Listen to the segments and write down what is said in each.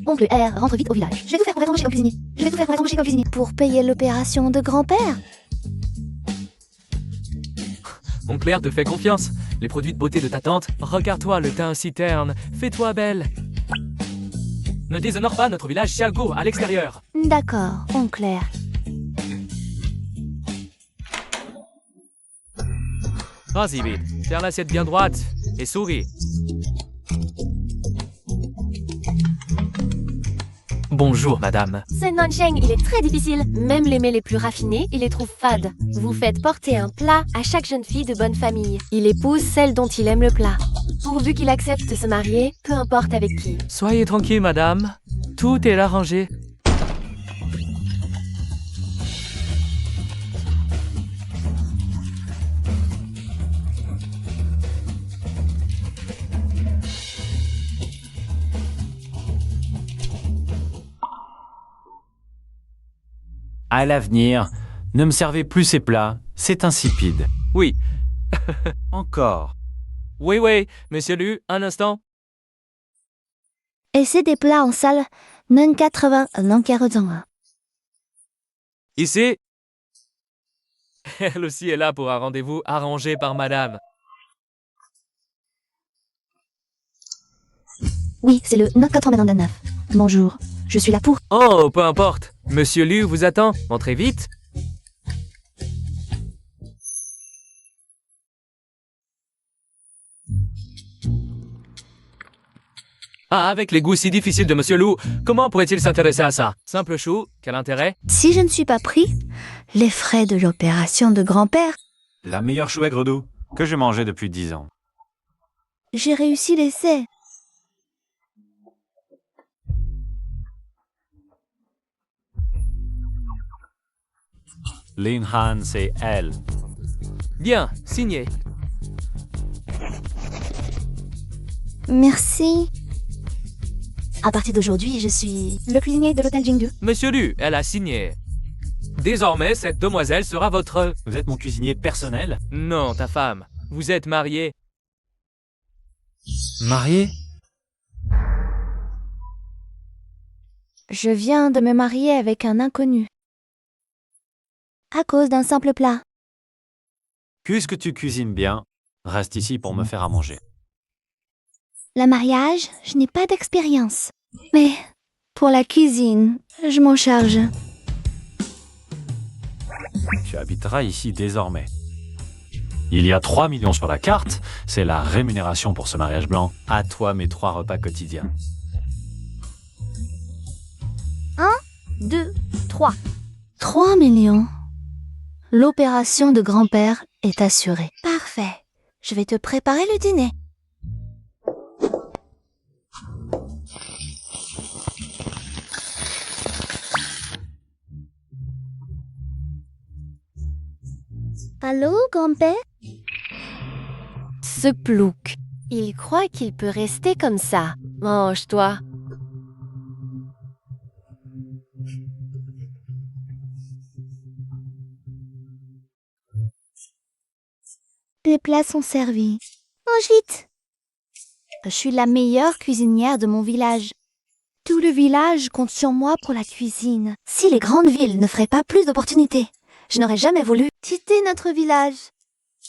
Oncle R rentre vite au village. Je vais tout faire pour être embauché comme cuisinier. Je vais tout faire pour être embauché comme cuisinier. Pour payer l'opération de grand-père? Oncle R te fait confiance. Les produits de beauté de ta tante, regarde-toi le teint si terne, fais-toi belle. Ne déshonore pas notre village Chialgo à l'extérieur. D'accord, oncle R. Vas-y vite, tiens l'assiette bien droite et souris. Bonjour madame. Ce Nancheng, il est très difficile. Même les mets les plus raffinés, il les trouve fades. Vous faites porter un plat à chaque jeune fille de bonne famille. Il épouse celle dont il aime le plat. Pourvu qu'il accepte de se marier, peu importe avec qui. Soyez tranquille madame, tout est arrangé. À l'avenir, ne me servez plus ces plats, c'est insipide. Oui, Encore. oui, monsieur Lu, un instant. Et c'est des plats en salle non 80 l'enquête. Ici. Elle aussi est là pour un rendez-vous arrangé par madame. Oui, c'est le 999. Bonjour, je suis là pour... Oh, peu importe. Monsieur Lu vous attend. Entrez vite. Ah, avec les goûts si difficiles de Monsieur Lu, comment pourrait-il s'intéresser à ça? Simple chou, quel intérêt? Si je ne suis pas pris, les frais de l'opération de grand-père, La meilleure chouette gredou que je mangeais depuis 10 ans. j'ai réussi l'essai. Lin Han, c'est elle. Bien, signé. Merci. À partir d'aujourd'hui, je suis le cuisinier de l'hôtel Jingdu. Monsieur Lu, elle a signé. Désormais, cette demoiselle sera votre... Vous êtes mon cuisinier personnel? Non, ta femme. Vous êtes marié. Marié? Je viens de me marier avec un inconnu. À cause d'un simple plat. Puisque tu cuisines bien, reste ici pour me faire à manger. Le mariage, je n'ai pas d'expérience. Mais pour la cuisine, je m'en charge. Tu habiteras ici désormais. Il y a 3 millions sur la carte, c'est la rémunération pour ce mariage blanc. À toi mes 3 repas quotidiens. 2, 3. 3 millions. L'opération de grand-père est assurée. Parfait. Je vais te préparer le dîner. Allô, grand-père? Ce plouc, il croit qu'il peut rester comme ça. Mange-toi. Les plats sont servis. Mange vite. Je suis la meilleure cuisinière de mon village. Tout le village compte sur moi pour la cuisine. Si les grandes villes ne feraient pas plus d'opportunités, je n'aurais jamais voulu... Quitter notre village.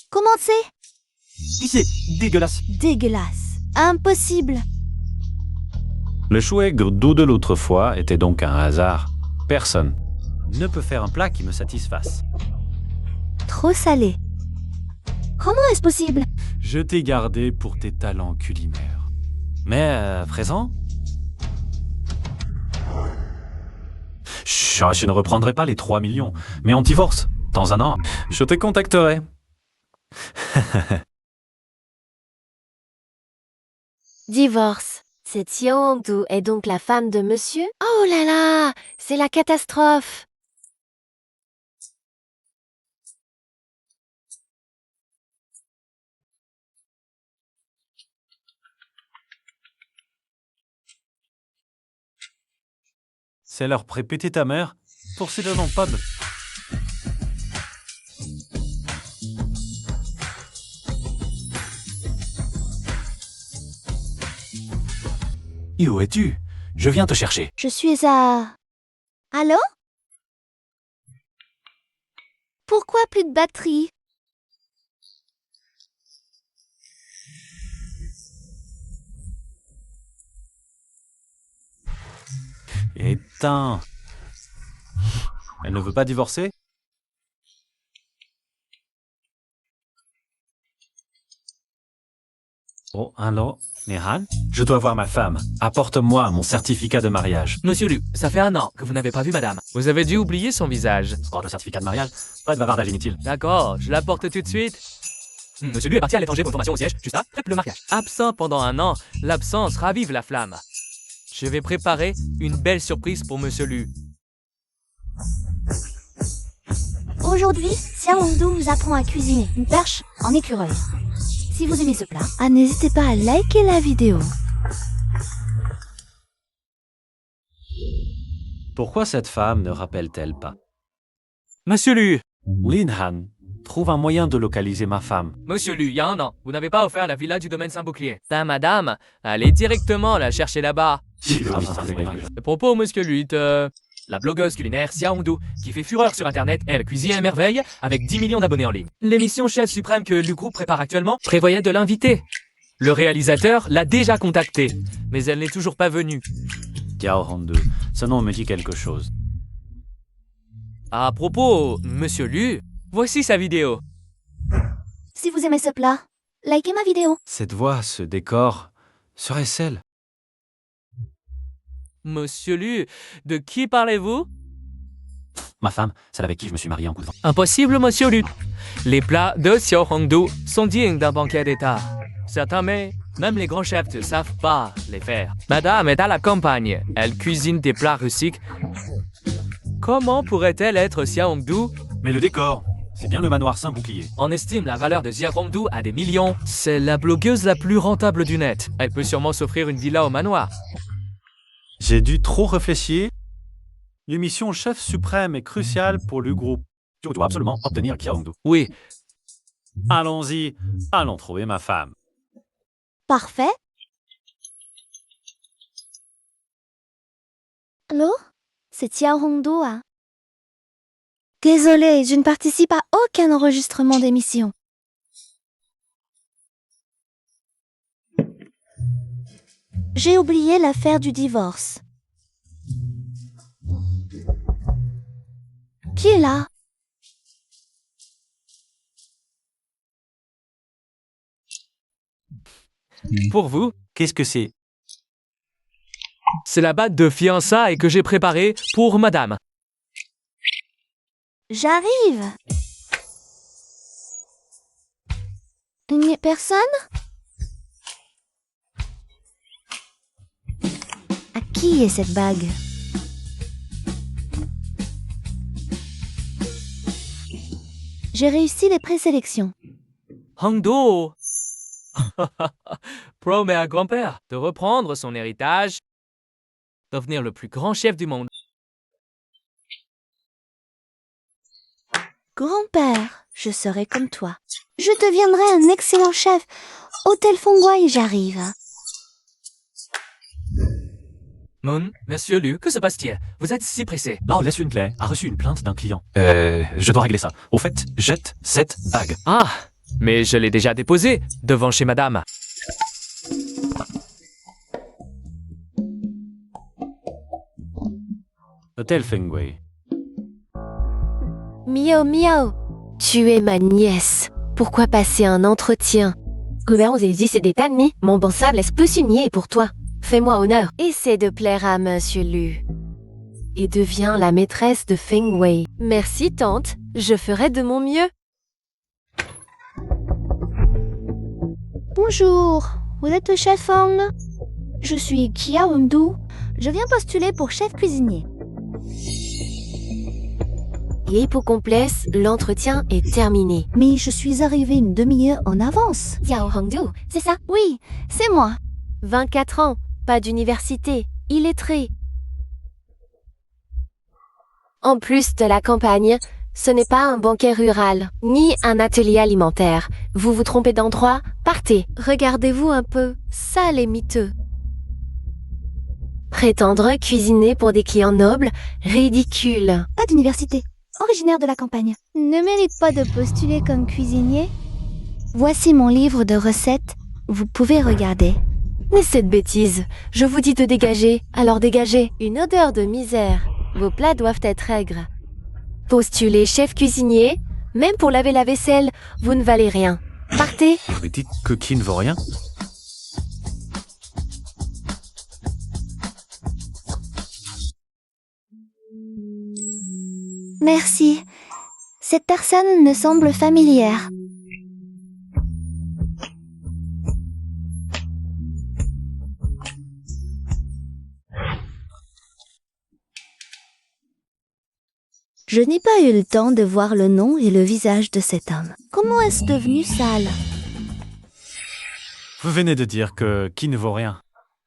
Comment c'est? C'est dégueulasse. Dégueulasse. Impossible. Le chouet gredou de l'autre fois était donc un hasard. Personne ne peut faire un plat qui me satisfasse. Trop salé. Comment est-ce possible? Je t'ai gardé pour tes talents culinaires. Mais à présent... Chut, je ne reprendrai pas les 3 millions. Mais on divorce. Dans un an, je te contacterai. Divorce. Cette Xiaohongdu est donc la femme de monsieur? Oh là là, c'est la catastrophe. C'est leur prépéter ta mère pour ces n'ont pas de... Et où es-tu? je viens te chercher. Je suis à... Allô? Pourquoi plus de batterie? Éteins. Elle ne veut pas divorcer? Oh, allô, Nehan? Je dois voir ma femme. Apporte-moi mon certificat de mariage. Monsieur Lu, ça fait 1 an que vous n'avez pas vu madame. Vous avez dû oublier son visage. Oh, le certificat de mariage? Pas de bavardage inutile. D'accord, je l'apporte tout de suite. Monsieur Lu est parti à l'étranger pour une formation au siège, juste là, prête le mariage. Absent pendant 1 an, l'absence ravive la flamme. Je vais préparer une belle surprise pour Monsieur Lu. Aujourd'hui, Xiao Hongdu vous apprend à cuisiner une perche en écureuil. Si vous aimez ce plat, N'hésitez pas à liker la vidéo. Pourquoi cette femme ne rappelle-t-elle pas? Monsieur Lu! Linhan, trouve un moyen de localiser ma femme. Monsieur Lu, il y a 1 an, vous n'avez pas offert la villa du domaine Saint-Bouclier. Madame, allez directement la chercher là-bas. À propos, monsieur Lu, la blogueuse culinaire Xiao Hongdu, qui fait fureur sur internet, elle cuisine à merveille avec 10 millions d'abonnés en ligne. L'émission Chef Suprême que le groupe prépare actuellement prévoyait de l'inviter. Le réalisateur l'a déjà contactée, mais elle n'est toujours pas venue. Xiao Hongdu, ce nom me dit quelque chose. À propos, monsieur Lu, voici sa vidéo. si vous aimez ce plat, likez ma vidéo. Cette voix, ce décor, serait celle. Monsieur Lu, de qui parlez-vous? Ma femme, celle avec qui je me suis marié en coup de vent. Impossible, monsieur Lu. Les plats de Xiao Hongdu sont dignes d'un banquet d'État. Certains mets, même les grands chefs ne savent pas les faire. Madame est à la campagne. Elle cuisine des plats rustiques. Comment pourrait-elle être Xiao Hongdu? Mais le décor, c'est bien le manoir Saint-Bouclier. On estime la valeur de Xiao Hongdu à des millions. C'est la blogueuse la plus rentable du net. Elle peut sûrement s'offrir une villa au manoir. J'ai dû trop réfléchir. L'émission Chef Suprême est cruciale pour le groupe. Je dois absolument obtenir Xiao Hongdu. Oui, Allons-y, allons trouver ma femme. Parfait. Allô? C'est Xiao Hongdu, hein? Désolée, je ne participe à aucun enregistrement d'émission. J'ai oublié l'affaire du divorce. Qui est là? pour vous, Qu'est-ce que c'est? c'est la bague de fiançailles que j'ai préparée pour madame. J'arrive. Il n'y a personne? À qui est cette bague? J'ai réussi les présélections. Hongdu promet à grand-père de reprendre son héritage, devenir le plus grand chef du monde. Grand-père, je serai comme toi. Je deviendrai un excellent chef. Hôtel Fengwai, j'arrive. Moon, monsieur Lu, que se passe-t-il? Vous êtes si pressé. Oh, laisse une clé. A reçu une plainte d'un client. Je dois régler ça. Au fait, jette cette bague. Ah, mais je l'ai déjà déposée devant chez madame. Hôtel Fengway. Miao Miao, tu es ma nièce. Pourquoi passer un entretien? Gouvernement et des tannis, mon bon sable est pesigné pour toi. Fais-moi honneur. Essaie de plaire à Monsieur Lu. Et deviens la maîtresse de Feng Wei. Merci tante, je ferai de mon mieux. Bonjour, vous êtes le chef Fong? Je suis Xiao Hongdu. Je viens postuler pour chef cuisinier. Et pour complaise, l'entretien est terminé. Mais je suis arrivée une demi-heure en avance. Xiao Hongdu, c'est ça? Oui, c'est moi. 24 ans, pas d'université, illettré. En plus de la campagne, ce n'est pas un banquet rural, ni un atelier alimentaire. Vous vous trompez d'endroit, partez. Regardez-vous un peu, sale et miteux. Prétendre cuisiner pour des clients nobles, ridicule. Pas d'université. Originaire de la campagne. Ne mérite pas de postuler comme cuisinier. Voici mon livre de recettes. Vous pouvez regarder. Mais cette bêtise, je vous dis de dégager, alors dégagez. Une odeur de misère. Vos plats doivent être aigres. Postulez chef cuisinier, même pour laver la vaisselle, vous ne valez rien. Partez. Vous dites que qui ne vaut rien? Merci. Cette personne me semble familière. Je n'ai pas eu le temps de voir le nom et le visage de cet homme. Comment est-ce devenu sale? Vous venez de dire que qui ne vaut rien.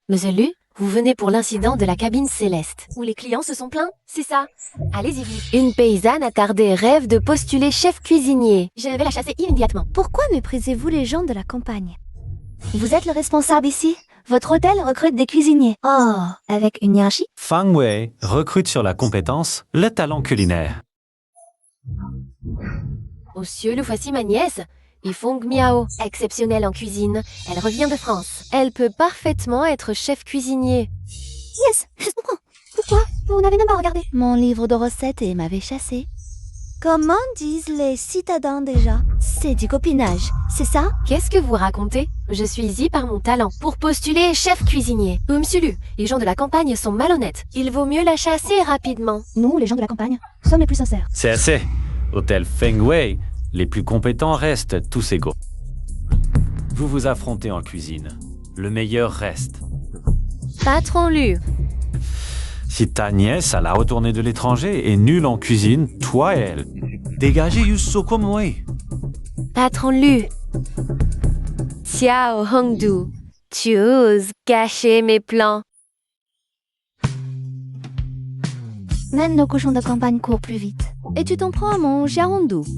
Monsieur Lu, vous venez pour l'incident de la cabine céleste, où les clients se sont plaints, c'est ça? Allez-y vite. Une paysanne attardée rêve de postuler chef cuisinier. Je vais la chasser immédiatement. Pourquoi méprisez-vous les gens de la campagne? Vous êtes le responsable ici? Votre hôtel recrute des cuisiniers. Oh, avec une hiérarchie? Fang Wei recrute sur la compétence, le talent culinaire. Monsieur, le voici ma nièce. Yifeng Miao, exceptionnelle en cuisine. Elle revient de France. Elle peut parfaitement être chef cuisinier. Yes, je comprends. Pourquoi? Vous n'avez même pas regardé. Mon livre de recettes et m'avait chassé. Comment disent les citadins déjà? C'est du copinage, c'est ça? Qu'est-ce que vous racontez? Je suis ici par mon talent, pour postuler chef cuisinier. Monsieur Lu, les gens de la campagne sont malhonnêtes. Il vaut mieux la chasser rapidement. Nous, les gens de la campagne, sommes les plus sincères. C'est assez. Hôtel Feng Wei, les plus compétents restent tous égaux. Vous vous affrontez en cuisine. Le meilleur reste. Patron Lu, Si ta nièce, à la retournée de l'étranger, est nulle en cuisine, toi et elle. Dégagez Yusso comme Wei. patron Lu. Xiao Hongdu, tu oses cacher mes plans. Même nos cochons de campagne courent plus vite. Et tu t'en prends à mon Xiaohongdu.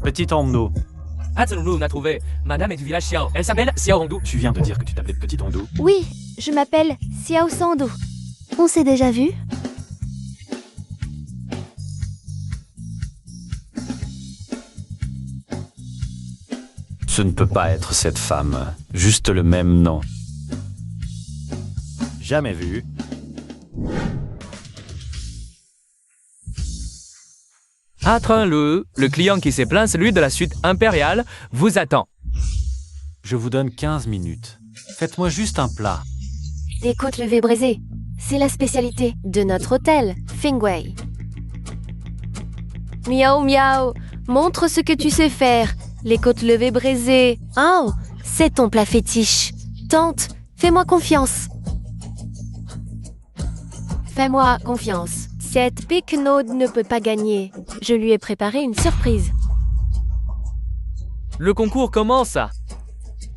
Petit Hongdu, Hatsun on a trouvé. Madame est du village Xiao. Elle s'appelle Xiao Hongdu. tu viens de dire que tu t'appelais Petit Hongdu. Oui, je m'appelle Xiao Sando. On s'est déjà vu? Ce ne peut pas être cette femme. Juste le même nom. Jamais vu. Hatsun le client qui s'est plaint, celui de la suite impériale, vous attend. Je vous donne 15 minutes. Faites-moi juste un plat. Des côtes levées braisées. C'est la spécialité de notre hôtel, Feng Wei. Miao miao, montre ce que tu sais faire. Les côtes levées braisées. Oh, c'est ton plat fétiche. Tente, fais-moi confiance. Fais-moi confiance. Cette Piquenaude ne peut pas gagner. Je lui ai préparé une surprise. Le concours commence.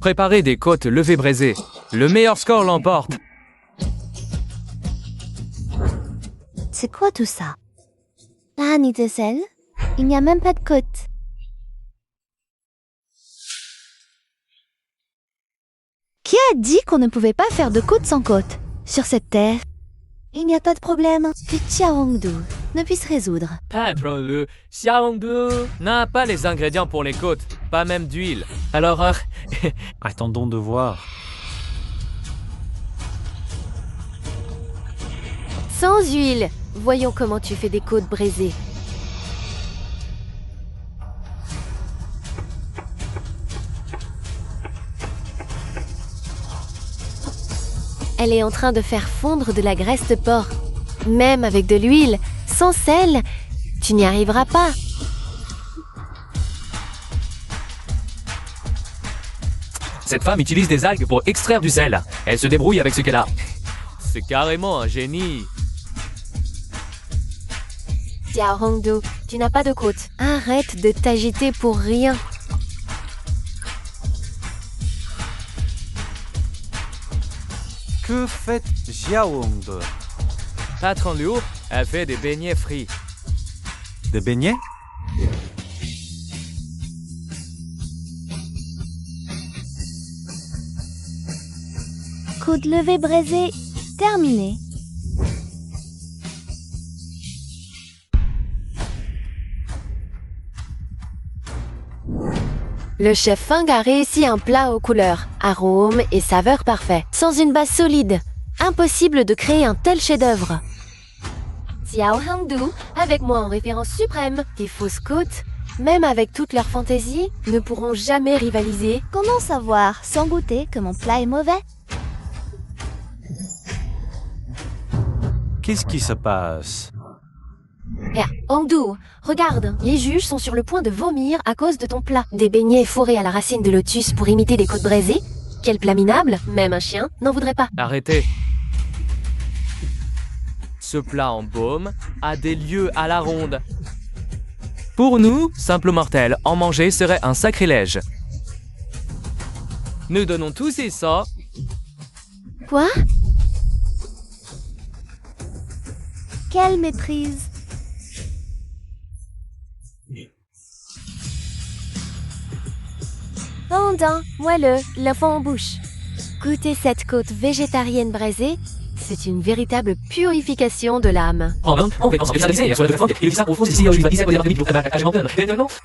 Préparez des côtes levées braisées. Le meilleur score l'emporte. C'est quoi tout ça? Ah, ni de sel. Il n'y a même pas de côte. Qui a dit qu'on ne pouvait pas faire de côte sans côte? Sur cette terre, il n'y a pas de problème que Xiaohongdu ne puisse résoudre. Patron le Xiao Hongdu n'a pas les ingrédients pour les côtes, pas même d'huile. Alors, Attendons de voir. Sans huile. Voyons comment tu fais des côtes braisées. Elle est en train de faire fondre de la graisse de porc. Même avec de l'huile, sans sel, tu n'y arriveras pas. cette femme utilise des algues pour extraire du sel. Elle se débrouille avec ce qu'elle a. C'est carrément un génie. Xiao Hongdu, tu n'as pas de côte. Arrête de t'agiter pour rien. Que fait Xiaohongdu? Patron Liu, elle fait des beignets frits. Des beignets? Coup de lever braisé, terminé. Le chef Feng a réussi un plat aux couleurs, arômes et saveurs parfaits. Sans une base solide, impossible de créer un tel chef-d'œuvre. Xiao Hangdu, avec moi en référence suprême, tes fausses côtes, même avec toute leur fantaisie, ne pourront jamais rivaliser. Comment savoir, sans goûter, que mon plat est mauvais? Qu'est-ce qui se passe? Eh, Hangdu, regarde, les juges sont sur le point de vomir à cause de ton plat. Des beignets fourrés à la racine de lotus pour imiter des côtes braisées? Quel plat minable, même un chien n'en voudrait pas. Arrêtez. Ce plat en baume a des lieux à la ronde. Pour nous, simples mortels, en manger serait un sacrilège. Nous donnons tous et ça. Quoi? Quelle méprise! Fondant, moelleux, l'œuf en bouche. Goûter cette côte végétarienne braisée, c'est une véritable purification de l'âme.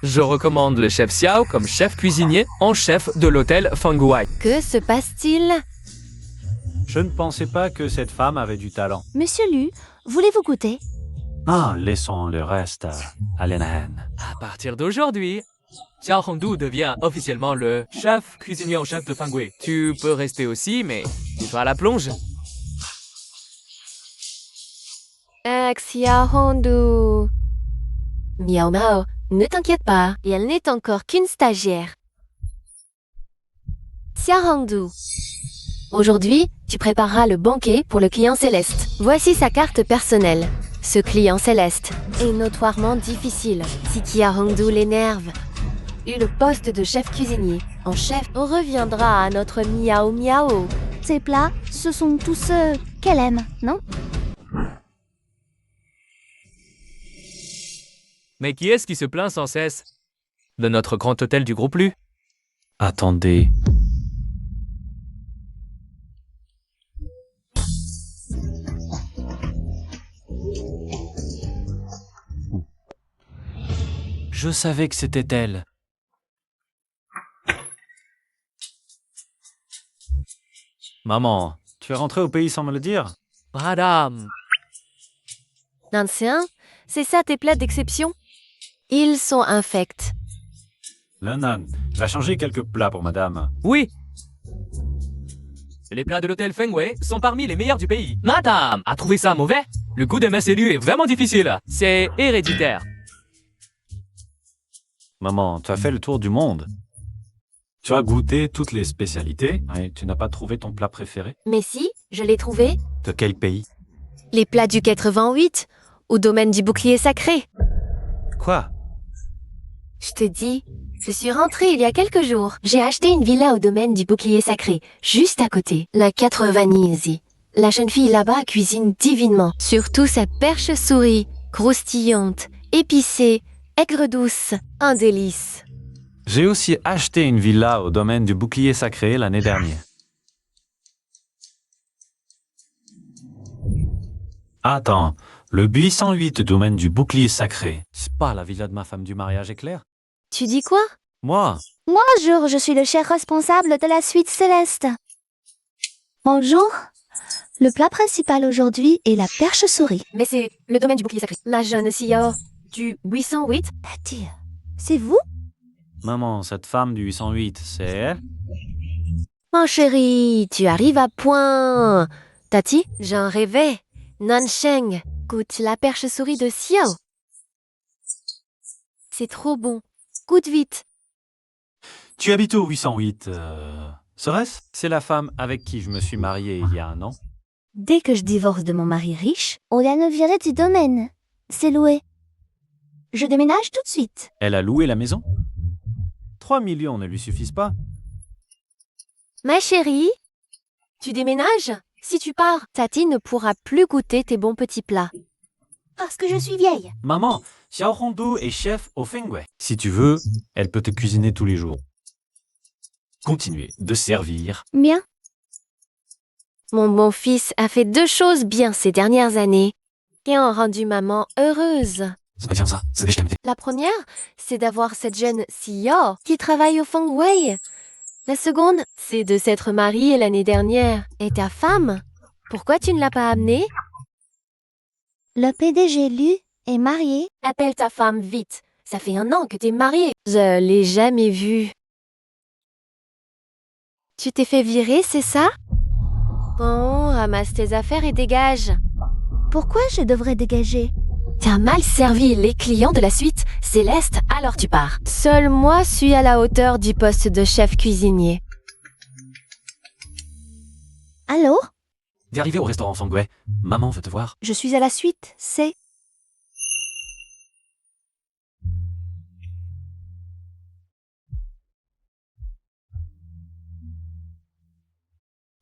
Je recommande le chef Xiao comme chef cuisinier en chef de l'hôtel Fengguai. Que se passe-t-il? Je ne pensais pas que cette femme avait du talent. Monsieur Lu, voulez-vous goûter? Ah, laissons le reste à Lenahan. À partir d'aujourd'hui, Xiao Hongdu devient officiellement le chef cuisinier en chef de Fengguai. Tu peux rester aussi, mais tu vas à la plonge. Xiao Hongdu. Miao Mao, ne t'inquiète pas, et elle n'est encore qu'une stagiaire. Xiao Hongdu. Aujourd'hui, tu prépareras le banquet pour le client céleste. Voici sa carte personnelle. Ce client céleste est notoirement difficile. Si Xiao Hongdu l'énerve, et le poste de chef cuisinier en chef reviendra à notre Miao Miao. Ces plats, ce sont tous ceux qu'elle aime, non? Mais qui est-ce qui se plaint sans cesse de notre grand hôtel du groupe Lu? Attendez. Je savais que c'était elle. Maman, tu es rentrée au pays sans me le dire? Madame, Ancien, c'est ça tes plats d'exception? Ils sont infects. Lenahan, va changer quelques plats pour madame. oui. Les plats de l'hôtel Fengguai sont parmi les meilleurs du pays. Madame, a trouvé ça mauvais? Le goût de mes cellules est vraiment difficile. C'est héréditaire. Maman, tu as fait le tour du monde. Tu as goûté toutes les spécialités et tu n'as pas trouvé ton plat préféré? Mais si, je l'ai trouvé. De quel pays? Les plats du 88, au domaine du bouclier sacré. Quoi? Je te dis, je suis rentrée il y a quelques jours. J'ai acheté une villa au domaine du bouclier sacré, juste à côté. La 90. La jeune fille là-bas cuisine divinement. Surtout sa perche souris, croustillante, épicée, aigre douce, un délice. J'ai aussi acheté une villa au domaine du bouclier sacré l'année dernière. Attends, le 808 domaine du bouclier sacré, c'est pas la villa de ma femme du mariage éclair? Tu dis quoi? Moi? Bonjour, je suis le chef responsable de la suite céleste. Bonjour. Le plat principal aujourd'hui est la perche souris. Mais c'est le domaine du bouclier sacré. La jeune CEO du 808. Tati, c'est vous? Maman, cette femme du 808, c'est elle? Mon chéri, tu arrives à point. Tati, j'en rêvais. Nansheng, goûte la perche souris de Xiao. C'est trop bon. Goûte vite. Tu habites au 808, serait-ce? C'est la femme avec qui je me suis marié il y a un an. Dès que je divorce de mon mari riche, on vient me virer du domaine. C'est loué. Je déménage tout de suite. Elle a loué la maison? 3 millions ne lui suffisent pas? Ma chérie, tu déménages? Si tu pars, Tati ne pourra plus goûter tes bons petits plats. Parce que je suis vieille. Maman, Xiao Hongdu est chef au Fengwei. Si tu veux, elle peut te cuisiner tous les jours. Continuez de servir. Bien. Mon bon fils a fait 2 choses bien ces dernières années et ont rendu maman heureuse. La première, c'est d'avoir cette jeune Xiao qui travaille au Fengwei. La seconde, c'est de s'être mariée l'année dernière. Et ta femme? Pourquoi tu ne l'as pas amenée? Le PDG Lu est marié. Appelle ta femme vite. Ça fait 1 an que t'es mariée. Je l'ai jamais vue. Tu t'es fait virer, c'est ça? Bon, ramasse tes affaires et dégage. Pourquoi je devrais dégager? T'as mal servi les clients de la suite, Céleste, alors tu pars. Seul moi suis à la hauteur du poste de chef cuisinier. Allô? D'arriver au restaurant Fengwei. Maman veut te voir. Je suis à la suite, c'est...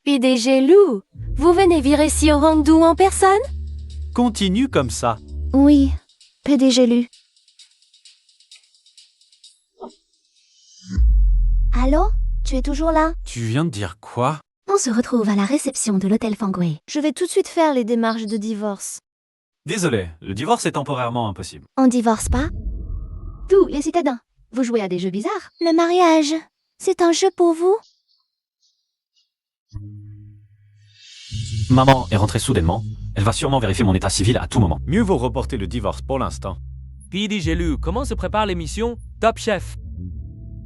PDG Lou, vous venez virer Xiao Hongdu en personne? Continue comme ça. Oui, PDG Lu. Allô? Tu es toujours là? Tu viens de dire quoi? On se retrouve à la réception de l'hôtel Fengwei. Je vais tout de suite faire les démarches de divorce. Désolé, le divorce est temporairement impossible. On divorce pas? Tous les citadins, vous jouez à des jeux bizarres? Le mariage, c'est un jeu pour vous? Maman est rentrée soudainement. Elle va sûrement vérifier mon état civil à tout moment. Mieux vaut reporter le divorce pour l'instant. PDG Lu, comment se prépare l'émission Top Chef?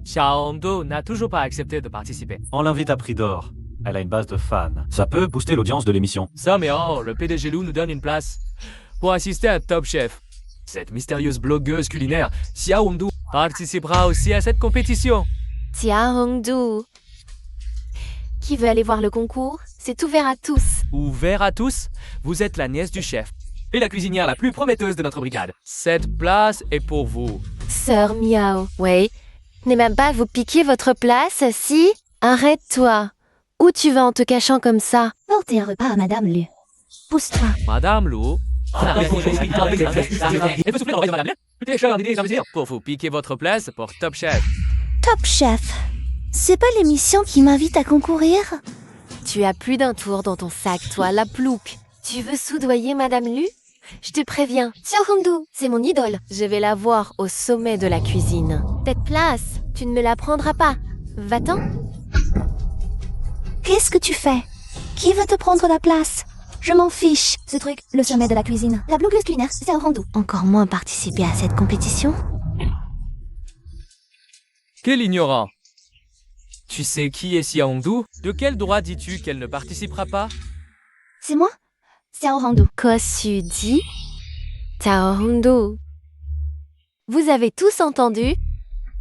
Xiao Hongdu n'a toujours pas accepté de participer. On l'invite à prix d'or. Elle a une base de fans. Ça peut booster l'audience de l'émission. Ça, mais oh, le PDG Lu nous donne une place pour assister à Top Chef. Cette mystérieuse blogueuse culinaire, Xiao Hongdu, participera aussi à cette compétition. Xiao Hongdu. Qui veut aller voir le concours? C'est ouvert à tous. Ouvert à tous, vous êtes la nièce du chef et la cuisinière la plus prometteuse de notre brigade. Cette place est pour vous. Sœur Miao, oui. N'est même pas vous piquer votre place, si? Arrête-toi. Où tu vas en te cachant comme ça? Portez un repas à Madame Lu. Pousse-toi. Madame Lu. Elle peut souffler dans l'oreille de Madame Lu. Écoutez, cher dîner, ça pour vous piquer votre place pour Top Chef. Top Chef, c'est pas l'émission qui m'invite à concourir? Tu as plus d'un tour dans ton sac, toi, la plouc. Tu veux soudoyer Madame Lu? Je te préviens, Xiao Hongdu, c'est mon idole. Je vais la voir au sommet de la cuisine. Cette place, tu ne me la prendras pas. Va-t'en. Qu'est-ce que tu fais? Qui veut te prendre la place? Je m'en fiche. Ce truc, le sommet de la cuisine. La blogueuse culinaire, Xiao Hongdu. Encore moins participer à cette compétition? Quel ignorant. Tu sais qui est Xiao Hongdu? De quel droit dis-tu qu'elle ne participera pas? C'est moi? Xiao Hongdu. Qu'as-tu dit? Xiao Hongdu. Vous avez tous entendu?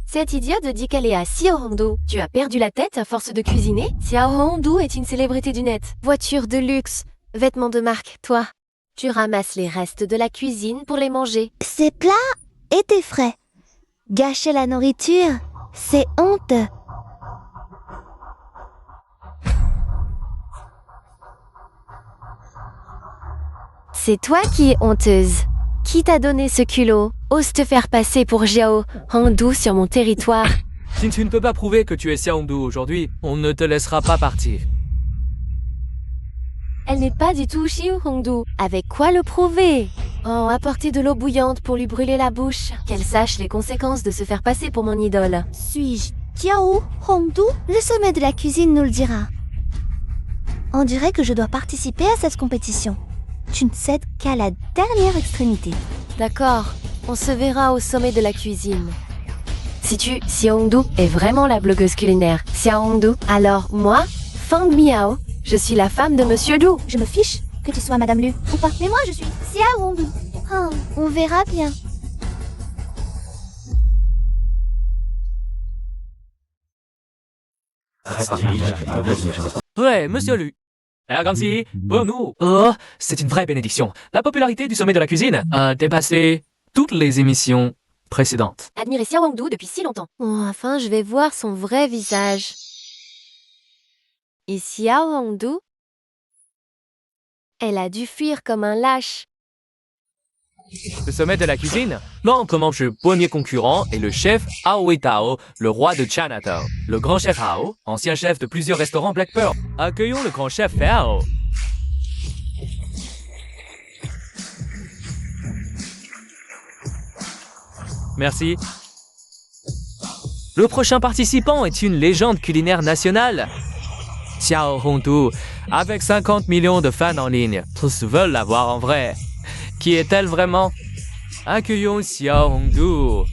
Cette idiote dit qu'elle est à Xiao Hongdu. Tu as perdu la tête à force de cuisiner? Xiao Hongdu est une célébrité du net. Voiture de luxe, vêtements de marque, toi. Tu ramasses les restes de la cuisine pour les manger. Ces plats étaient frais. Gâcher la nourriture, c'est honteux. C'est toi qui es honteuse. Qui t'a donné ce culot? Ose te faire passer pour Xiao Hongdu sur mon territoire. Si tu ne peux pas prouver que tu es Xiao Hongdu aujourd'hui, on ne te laissera pas partir. Elle n'est pas du tout Xiao Hongdu. Avec quoi le prouver? Oh, apporter de l'eau bouillante pour lui brûler la bouche. Qu'elle sache les conséquences de se faire passer pour mon idole. Suis-je Xiao Hongdu? Le sommet de la cuisine nous le dira. On dirait que je dois participer à cette compétition. Tu ne cèdes qu'à la dernière extrémité. D'accord, on se verra au sommet de la cuisine. Si Xiao Hongdu est vraiment la blogueuse culinaire, Xiao Hongdu, alors moi, Feng Miao, je suis la femme de Monsieur Lu. Je me fiche que tu sois Madame Lu ou pas. Mais moi, je suis Xiao Hongdu. Oh, on verra bien. Ouais, monsieur Lu. Merci pour nous. Oh, c'est une vraie bénédiction. La popularité du sommet de la cuisine a dépassé toutes les émissions précédentes. Admirer Xiao Hongdu depuis si longtemps. Oh, enfin, je vais voir son vrai visage. Et Xiao Hongdu Elle a dû fuir comme un lâche. Le sommet de la cuisine. Là, on commence le premier concurrent et le chef Hao Tao, le roi de Chinatown. Le grand chef Hao, ancien chef de plusieurs restaurants Black Pearl. Accueillons le grand chef Hao. Merci. Le prochain participant est une légende culinaire nationale. Xiao Hongdu, avec 50 millions de fans en ligne. Tous veulent la voir en vrai. Qui est-elle vraiment? Accueillons Xiao Hongdu.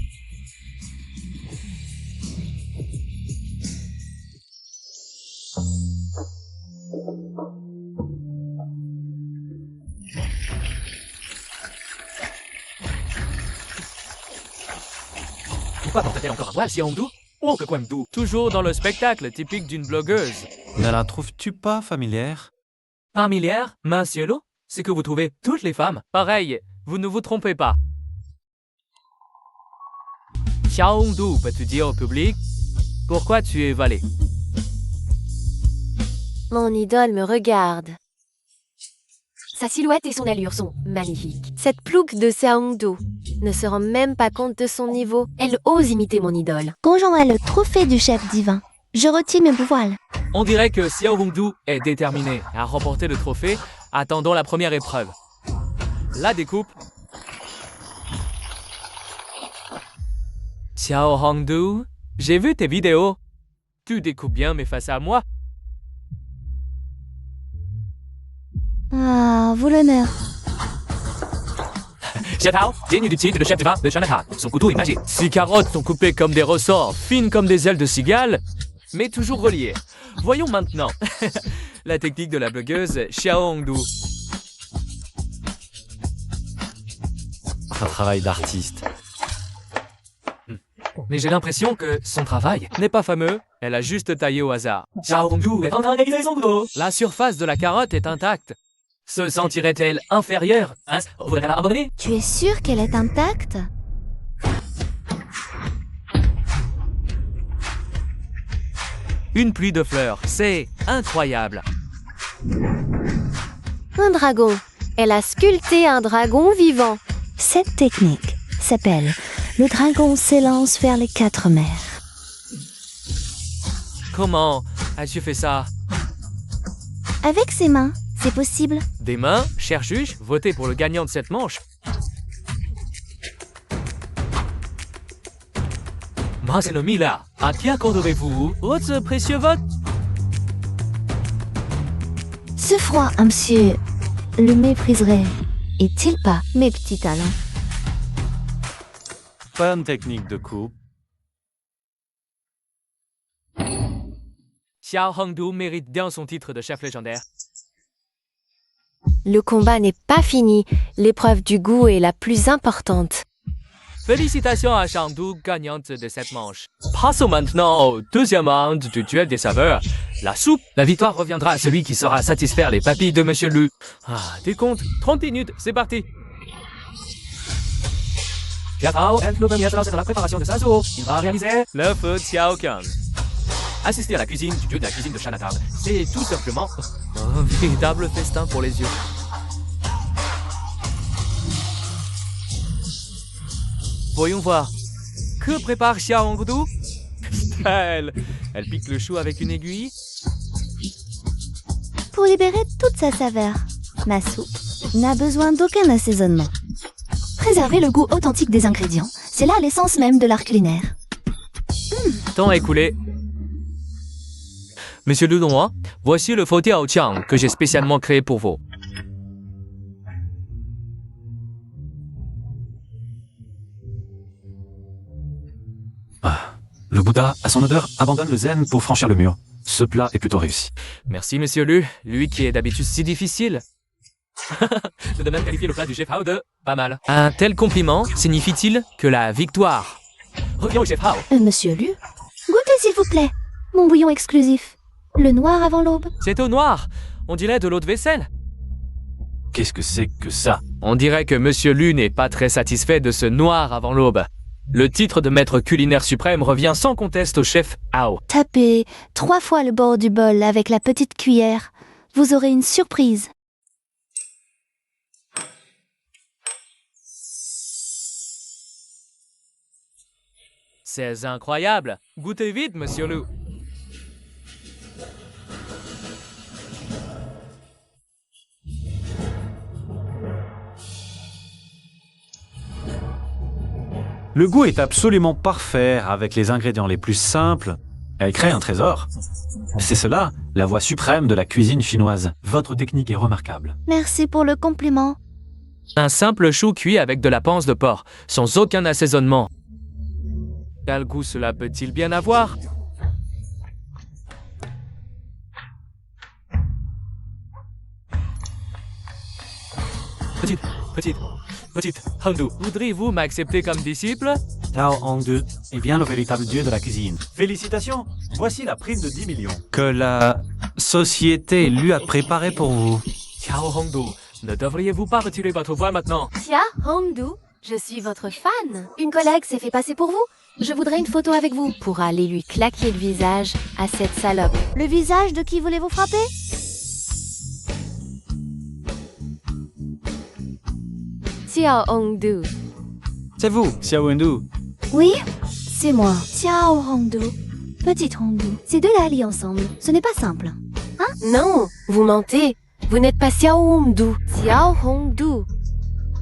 Pourquoi porte-t-elle encore un voile, Xiao Hongdu? Oh, que Guangdu. Toujours dans le spectacle typique d'une blogueuse. Ne la trouves-tu pas familière? Familière, monsieur Lo? C'est que vous trouvez toutes les femmes pareil, vous ne vous trompez pas. Xiao Hongdu, peux-tu dire au public pourquoi tu es valé? Mon idole me regarde. Sa silhouette et son allure sont magnifiques. Cette plouc de Xiao Hongdu ne se rend même pas compte de son niveau. Elle ose imiter mon idole. Conjoint le trophée du chef divin. Je retire mes voiles. On dirait que Xiao Hongdu est déterminé à remporter le trophée. Attendons la première épreuve. La découpe. Xiao Hongdu, j'ai vu tes vidéos. Tu découpes bien, mais face à moi. Ah, vous l'honneur. Chef Hao, digne du titre de chef divin de Chinatown. Son couteau est magique. Ses carottes sont coupées comme des ressorts, fines comme des ailes de cigale, mais toujours reliées. Voyons maintenant la technique de la blogueuse Xiao Hongdu. Un travail d'artiste. Mais j'ai l'impression que son travail n'est pas fameux. Elle a juste taillé au hasard. Xiao Hongdu est en train d'aiguiser son couteau. La surface de la carotte est intacte. Se sentirait-elle inférieure? Hein? Voudrait-elle abandonner? Tu es sûr qu'elle est intacte? Une pluie de fleurs, c'est incroyable. Un dragon. Elle a sculpté un dragon vivant. Cette technique s'appelle le dragon s'élance vers les 4 mers. Comment as-tu fait ça? Avec ses mains, c'est possible. Des mains, cher juge, votez pour le gagnant de cette manche. Marcelo Mila, à qui accorderez-vous votre précieux vote? Ce froid, un monsieur le mépriserait. Est-il pas, mes petits talents? Bonne technique de coupe. Xiao Hongdu mérite bien son titre de chef légendaire. Le combat n'est pas fini. L'épreuve du goût est la plus importante. Félicitations à Xiao Hongdu, gagnante de cette manche. Passons maintenant au deuxième round du duel des saveurs. La soupe. La victoire reviendra à celui qui saura satisfaire les papilles de Monsieur Lu. Ah, décompte, 30 minutes, c'est parti. Chef Hao est le premier à se lancer dans la préparation de sa soupe. Il va réaliser le feu Xiao Kang. Assister à la cuisine du dieu de la cuisine de Chinatown, c'est tout simplement un véritable festin pour les yeux. Voyons voir. Que prépare Xiao Hongdu? Elle pique le chou avec une aiguille. Pour libérer toute sa saveur, ma soupe n'a besoin d'aucun assaisonnement. Préserver le goût authentique des ingrédients, c'est là l'essence même de l'art culinaire. Temps écoulé. Monsieur Lu Donghua, voici le faux Tiao Chiang que j'ai spécialement créé pour vous. Le Bouddha, à son odeur, abandonne le zen pour franchir le mur. Ce plat est plutôt réussi. Merci Monsieur Lu, lui qui est d'habitude si difficile. De même qualifier le plat du chef Hao de pas mal. Un tel compliment signifie-t-il que la victoire revient au chef Hao? Monsieur Lu, goûtez s'il vous plaît, mon bouillon exclusif. Le noir avant l'aube. C'est au noir. On dirait de l'eau de vaisselle. Qu'est-ce que c'est que ça? On dirait que Monsieur Lu n'est pas très satisfait de ce noir avant l'aube. Le titre de maître culinaire suprême revient sans conteste au chef Hao. Tapez 3 fois le bord du bol avec la petite cuillère. Vous aurez une surprise. C'est incroyable. Goûtez vite, monsieur Lu. Le goût est absolument parfait, avec les ingrédients les plus simples. Elle crée un trésor. C'est cela, la voie suprême de la cuisine chinoise. Votre technique est remarquable. Merci pour le compliment. Un simple chou cuit avec de la panse de porc, sans aucun assaisonnement. Quel goût cela peut-il bien avoir? Petite, Hongdu, voudriez-vous m'accepter comme disciple? Tao Hongdu est bien le véritable dieu de la cuisine. Félicitations, voici la prime de 10 millions que la société lui a préparée pour vous. Xiao Hongdu, ne devriez-vous pas retirer votre voix maintenant? Tia Hongdu, je suis votre fan. Une collègue s'est fait passer pour vous. Je voudrais une photo avec vous pour aller lui claquer le visage à cette salope. Le visage de qui voulez-vous frapper? Tia Hongdu. C'est vous, Xiao Hongdu. Oui, c'est moi, Xiao Hongdu. Petite Hongdu. Ces deux-là alliés ensemble, ce n'est pas simple. Non, vous mentez. Vous n'êtes pas Xiao Hongdu. Xiao Hongdu.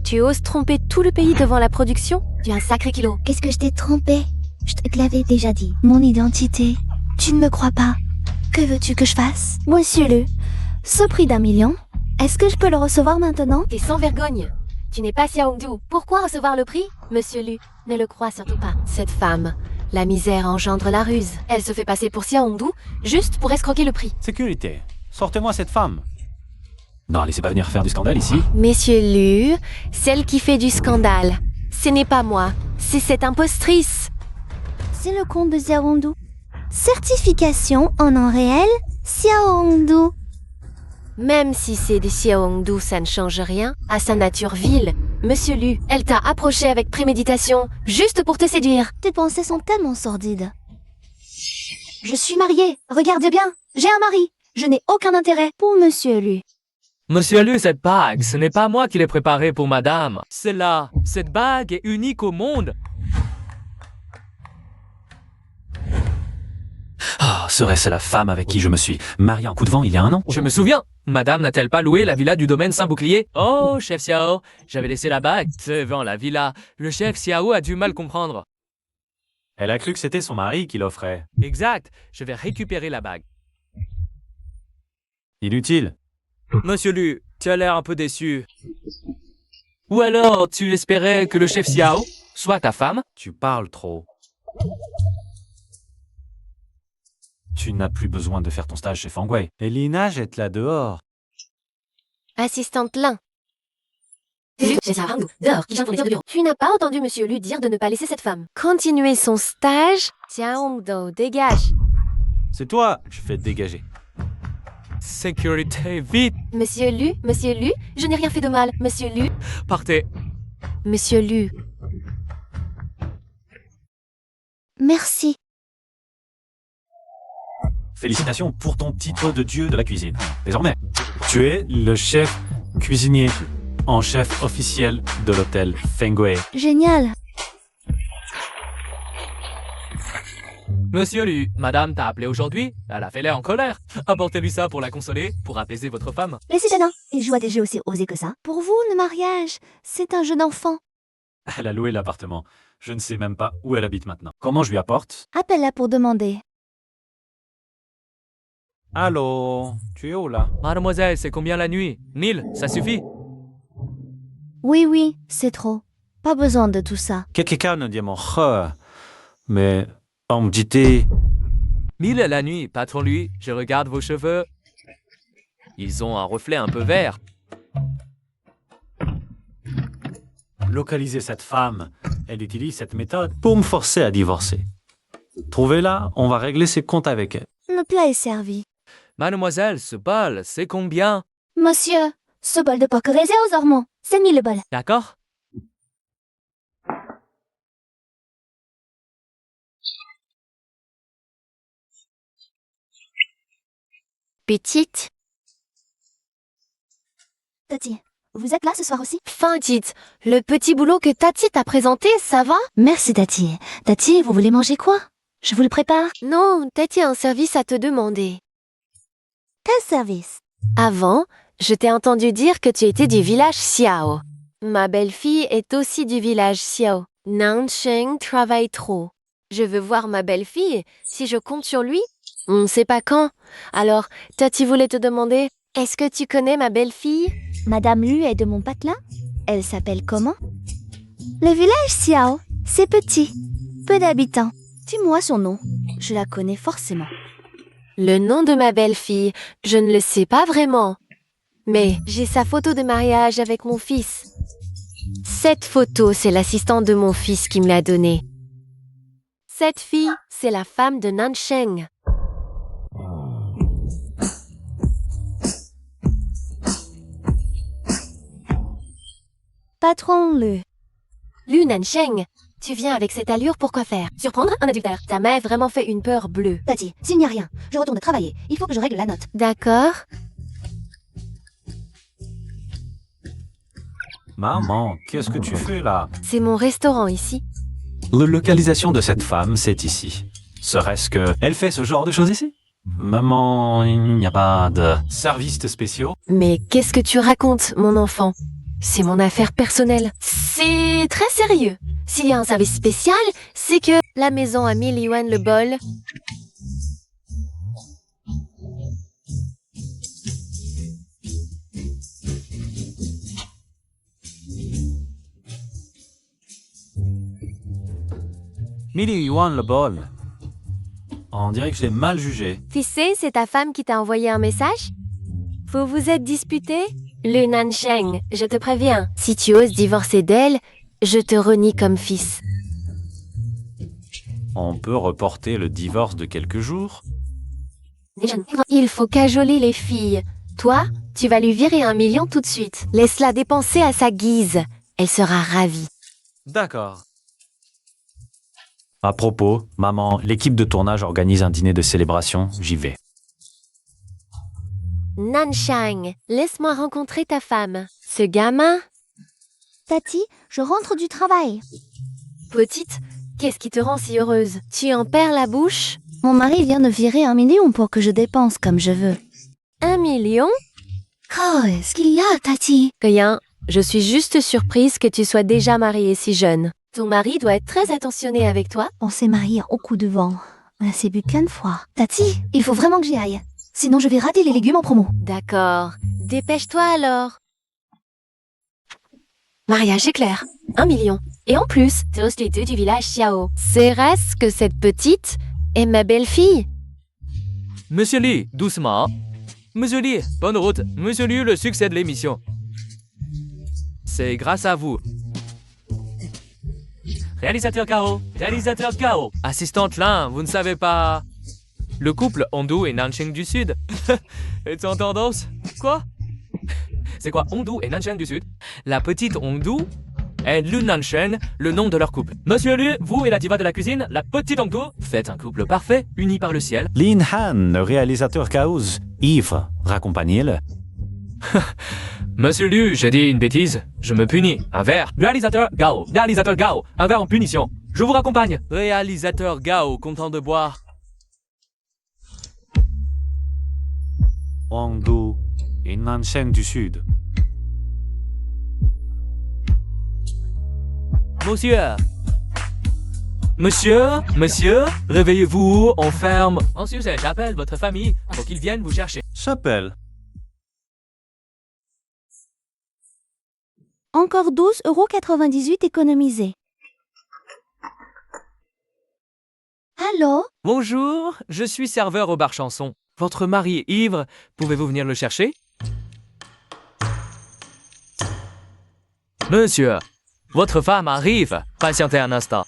Tu oses tromper tout le pays devant la production? Tu as un sacré kilo. Qu'est-ce que je t'ai trompé? Je te l'avais déjà dit. Mon identité. Tu ne me crois pas. Que veux-tu que je fasse? Monsieur Lu, ce prix d'1 million, est-ce que je peux le recevoir maintenant? T'es sans vergogne. Tu n'es pas Xiao Hongdu. Pourquoi recevoir le prix? Monsieur Lu, ne le crois surtout pas. Cette femme, la misère engendre la ruse. Elle se fait passer pour Xiao Hongdu juste pour escroquer le prix. Sécurité, sortez-moi cette femme. Non, laissez pas venir faire du scandale ici. Monsieur Lu, celle qui fait du scandale. Ce n'est pas moi, c'est cette impostrice. C'est le compte de Xiao Hongdu. Certification en nom réel, Xiao Hongdu. Même si c'est des Xiao Hongdu, ça ne change rien à sa nature vile. Monsieur Lu, elle t'a approché avec préméditation, juste pour te séduire. Tes pensées sont tellement sordides. Je suis mariée. Regardez bien. J'ai un mari. Je n'ai aucun intérêt. Pour Monsieur Lu. Monsieur Lu, cette bague, ce n'est pas moi qui l'ai préparée pour madame. C'est là. Cette bague est unique au monde. Ah, serait-ce la femme avec qui je me suis marié en coup de vent il y a 1 an? Je me souviens. Madame n'a-t-elle pas loué la villa du domaine Saint-Bouclier? Oh, chef Xiao, j'avais laissé la bague devant la villa. Le chef Xiao a du mal comprendre. Elle a cru que c'était son mari qui l'offrait. Exact, je vais récupérer la bague. Inutile. Monsieur Lu, tu as l'air un peu déçu. Ou alors, tu espérais que le chef Xiao soit ta femme? Tu parles trop. Tu n'as plus besoin de faire ton stage chez Fangwei. Et Lina, jette là dehors. Assistante Lin. Tu n'as pas entendu Monsieur Lu dire de ne pas laisser cette femme continuer son stage? Xiao Hongdu, dégage. C'est toi, je fais dégager. Sécurité, vite! Monsieur Lu, je n'ai rien fait de mal. Monsieur Lu, Partez. Monsieur Lu. Merci. Félicitations pour ton titre de dieu de la cuisine. Désormais, tu es le chef cuisinier en chef officiel de l'hôtel Fangwei. Génial. Monsieur Lu, madame t'a appelé aujourd'hui. Elle a fait l'air en colère. Apportez-lui ça pour la consoler, pour apaiser votre femme. Laissez Janin. Il joue à des jeux aussi osés que ça. Pour vous, le mariage, c'est un jeu d'enfant. Elle a loué l'appartement. Je ne sais même pas où elle habite maintenant. Comment je lui apporte? Appelle-la pour demander. Allô, tu es où là? Mademoiselle, c'est combien la nuit? 1000, ça suffit. Oui, c'est trop. Pas besoin de tout ça. Quelqu'un ne dit mon mais on me dit 1000 la nuit, patron lui, je regarde vos cheveux. Ils ont un reflet un peu vert. localiser cette femme. Elle utilise cette méthode pour me forcer à divorcer. Trouvez-la, on va régler ses comptes avec elle. Le plat est servi. Mademoiselle, ce bol, c'est combien? Monsieur, ce bol de porc raisin aux ormeaux, c'est 1000 bols. D'accord? Petite, Petit, Vous êtes là ce soir aussi? Fin Tite, le petit boulot que Tati t'a présenté, ça va? Merci, Tati. Tati, vous voulez manger quoi? Je vous le prépare. Non, Tati a un service à te demander. Quel service? Avant, je t'ai entendu dire que tu étais du village Xiao. Ma belle-fille est aussi du village Xiao. Nansheng travaille trop. Je veux voir ma belle-fille. Si je compte sur lui, on ne sait pas quand. Alors, Tati voulait te demander, est-ce que tu connais ma belle-fille? Madame Lu est de mon patelin. Elle s'appelle comment? Le village Xiao. C'est petit. Peu d'habitants. Dis-moi son nom. Je la connais forcément. Le nom de ma belle-fille, je ne le sais pas vraiment. Mais j'ai sa photo de mariage avec mon fils. Cette photo, c'est l'assistante de mon fils qui me l'a donnée. Cette fille, c'est la femme de Nansheng. Patron Lu. Lu Nansheng, tu viens avec cette allure pour quoi faire? Surprendre un adultère. Ta mère vraiment fait une peur bleue. Tati, s'il n'y a rien, je retourne travailler. Il faut que je règle la note. D'accord. Maman, qu'est-ce que tu fais là? C'est mon restaurant ici. La localisation de cette femme, c'est ici. Serait-ce que elle fait ce genre de choses ici? Maman, il n'y a pas de services spéciaux? Mais qu'est-ce que tu racontes, mon enfant? C'est mon affaire personnelle. C'est très sérieux. S'il y a un service spécial, c'est que la maison a 1000 yuan le bol. Mille yuan le bol. On dirait que je l'ai mal jugé. Tu sais, c'est ta femme qui t'a envoyé un message? Vous vous êtes disputé? Le Nansheng, je te préviens, si tu oses divorcer d'elle, je te renie comme fils. On peut reporter le divorce de quelques jours? Il faut cajoler les filles. Toi, tu vas lui virer 1 million tout de suite. Laisse-la dépenser à sa guise. Elle sera ravie. D'accord. À propos, maman, l'équipe de tournage organise un dîner de célébration, j'y vais. Nansheng, laisse-moi rencontrer ta femme. Ce gamin? Tati, je rentre du travail. Petite, qu'est-ce qui te rend si heureuse? Tu en perds la bouche? Mon mari vient de virer 1 million pour que je dépense comme je veux. 1 million? Oh, est-ce qu'il y a, Tati? Rien, je suis juste surprise que tu sois déjà mariée si jeune. Ton mari doit être très attentionné avec toi. On s'est mariés au coup de vent. On ne s'est bu qu'une fois. Tati, il faut vraiment que j'y aille. Sinon, je vais rater les légumes en promo. D'accord, dépêche-toi alors. Mariage éclair, 1 million. Et en plus, tous les deux du village Xiao. C'est reste que cette petite est ma belle-fille. Monsieur Lee, doucement. Monsieur Lee, bonne route. Monsieur Lee, le succès de l'émission. C'est grâce à vous. Réalisateur Gao, réalisateur Gao. Assistante Lin, vous ne savez pas... Le couple Hondou et Nansheng du Sud est en tendance? Quoi? C'est quoi Hondou et Nansheng du Sud? La petite Hondou et Lu Nansheng, le nom de leur couple. Monsieur Lu, vous et la diva de la cuisine, la petite Hondou, faites un couple parfait, uni par le ciel. Lin Han, le réalisateur Chaos, Yves, raccompagnez-le. Monsieur Lu, j'ai dit une bêtise, je me punis. Un verre. Réalisateur Gao, un verre en punition. Je vous raccompagne. Réalisateur Gao, content de boire. Hongdu et Nansheng du Sud. Monsieur, réveillez-vous, on ferme. Ensuite, j'appelle votre famille pour qu'ils viennent vous chercher. Chapelle. Encore 12,98 € économisés. Allô? Bonjour, je suis serveur au bar Chanson. Votre mari est ivre, pouvez-vous venir le chercher? Monsieur, votre femme arrive. Patientez un instant.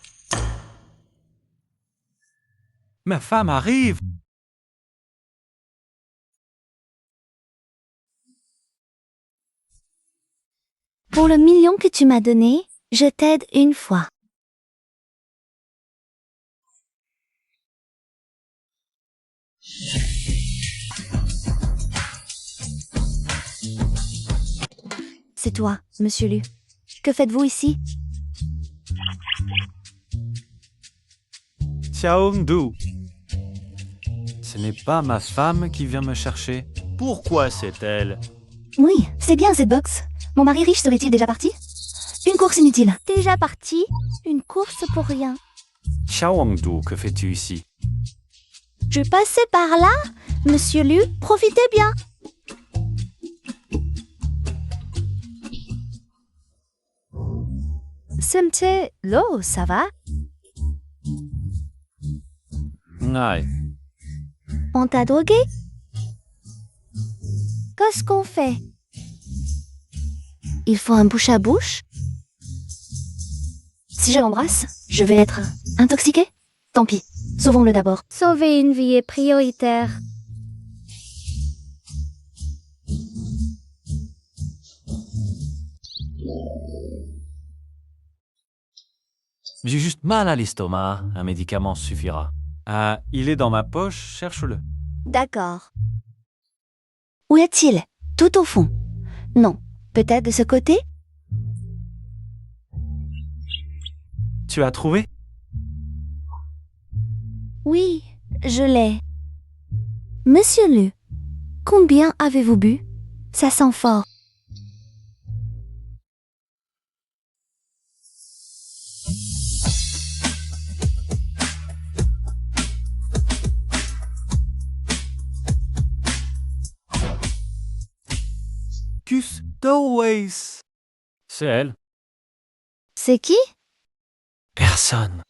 Ma femme arrive. Pour le million que tu m'as donné, je t'aide une fois. C'est toi, Monsieur Lu. Que faites-vous ici? Xiaodu. Ce n'est pas ma femme qui vient me chercher. Pourquoi c'est elle? Oui, c'est bien cette box. Mon mari riche serait-il déjà parti? Une course inutile. Déjà parti? Une course pour rien. Xiaodu, que fais-tu ici? Je passais par là. Monsieur Lu, profitez bien. Semte, l'eau, ça va? Aïe. On t'a drogué? Qu'est-ce qu'on fait? Il faut un bouche à bouche. Si je l'embrasse, je vais être intoxiquée? Tant pis, sauvons-le d'abord. Sauver une vie est prioritaire. J'ai juste mal à l'estomac. Un médicament suffira. Ah, il est dans ma poche, cherche-le. D'accord. Où est-il? Tout au fond. Non, peut-être de ce côté? Tu as trouvé? Oui, je l'ai. Monsieur Lu, combien avez-vous bu? Ça sent fort. Custoways. C'est elle. C'est qui? Personne.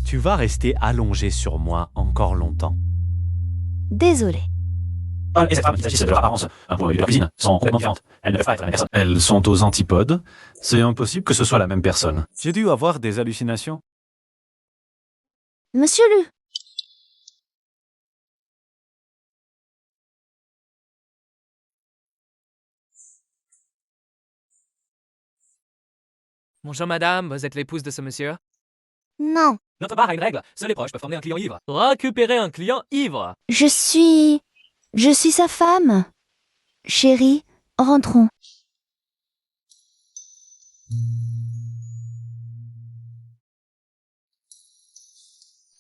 Tu vas rester allongé sur moi encore longtemps. Désolé. Et cette femme, il s'agit de leur apparence, un point de vue de leur cuisine, sont complètement différentes. Elles ne peuvent pas être la même personne. Elles sont aux antipodes. C'est impossible que ce soit la même personne. J'ai dû avoir des hallucinations. Monsieur Lu. Bonjour madame, vous êtes l'épouse de ce monsieur? Non. Notre bar a une règle, seuls les proches peuvent emmener un client ivre. Récupérer un client ivre. Je suis sa femme. Chérie, rentrons.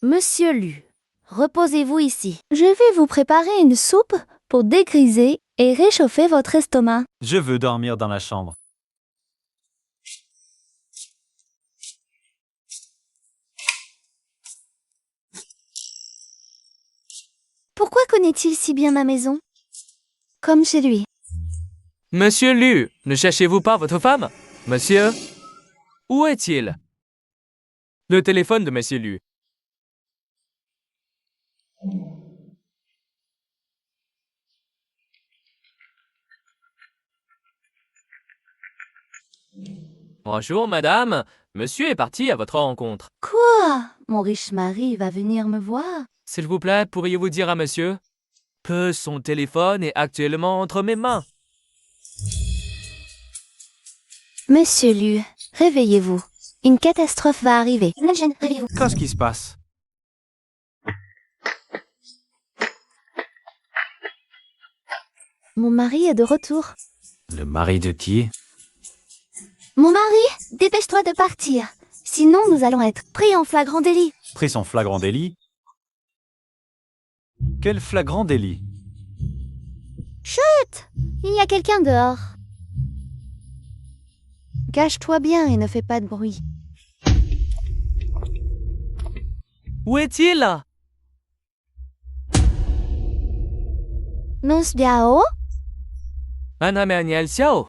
Monsieur Lu, reposez-vous ici. Je vais vous préparer une soupe pour dégriser et réchauffer votre estomac. Je veux dormir dans la chambre. Pourquoi connaît-il si bien ma maison? Comme chez lui. Monsieur Lu, ne cherchez-vous pas votre femme? Monsieur? Où est-il? Le téléphone de monsieur Lu. Bonjour madame, monsieur est parti à votre rencontre. Quoi? Mon riche mari va venir me voir. S'il vous plaît, pourriez-vous dire à monsieur que son téléphone est actuellement entre mes mains? Monsieur Lu, réveillez-vous. Une catastrophe va arriver. La jeune, réveillez-vous. Qu'est-ce qui se passe? Mon mari est de retour. Le mari de qui? Mon mari, dépêche-toi de partir. Sinon, nous allons être Pris en flagrant délit. Pris son flagrant délit? Quel flagrant délit? Il y a quelqu'un dehors. Cache-toi bien et ne fais pas de bruit. Où est-il? Nos biao? Madame Aniel Xiao.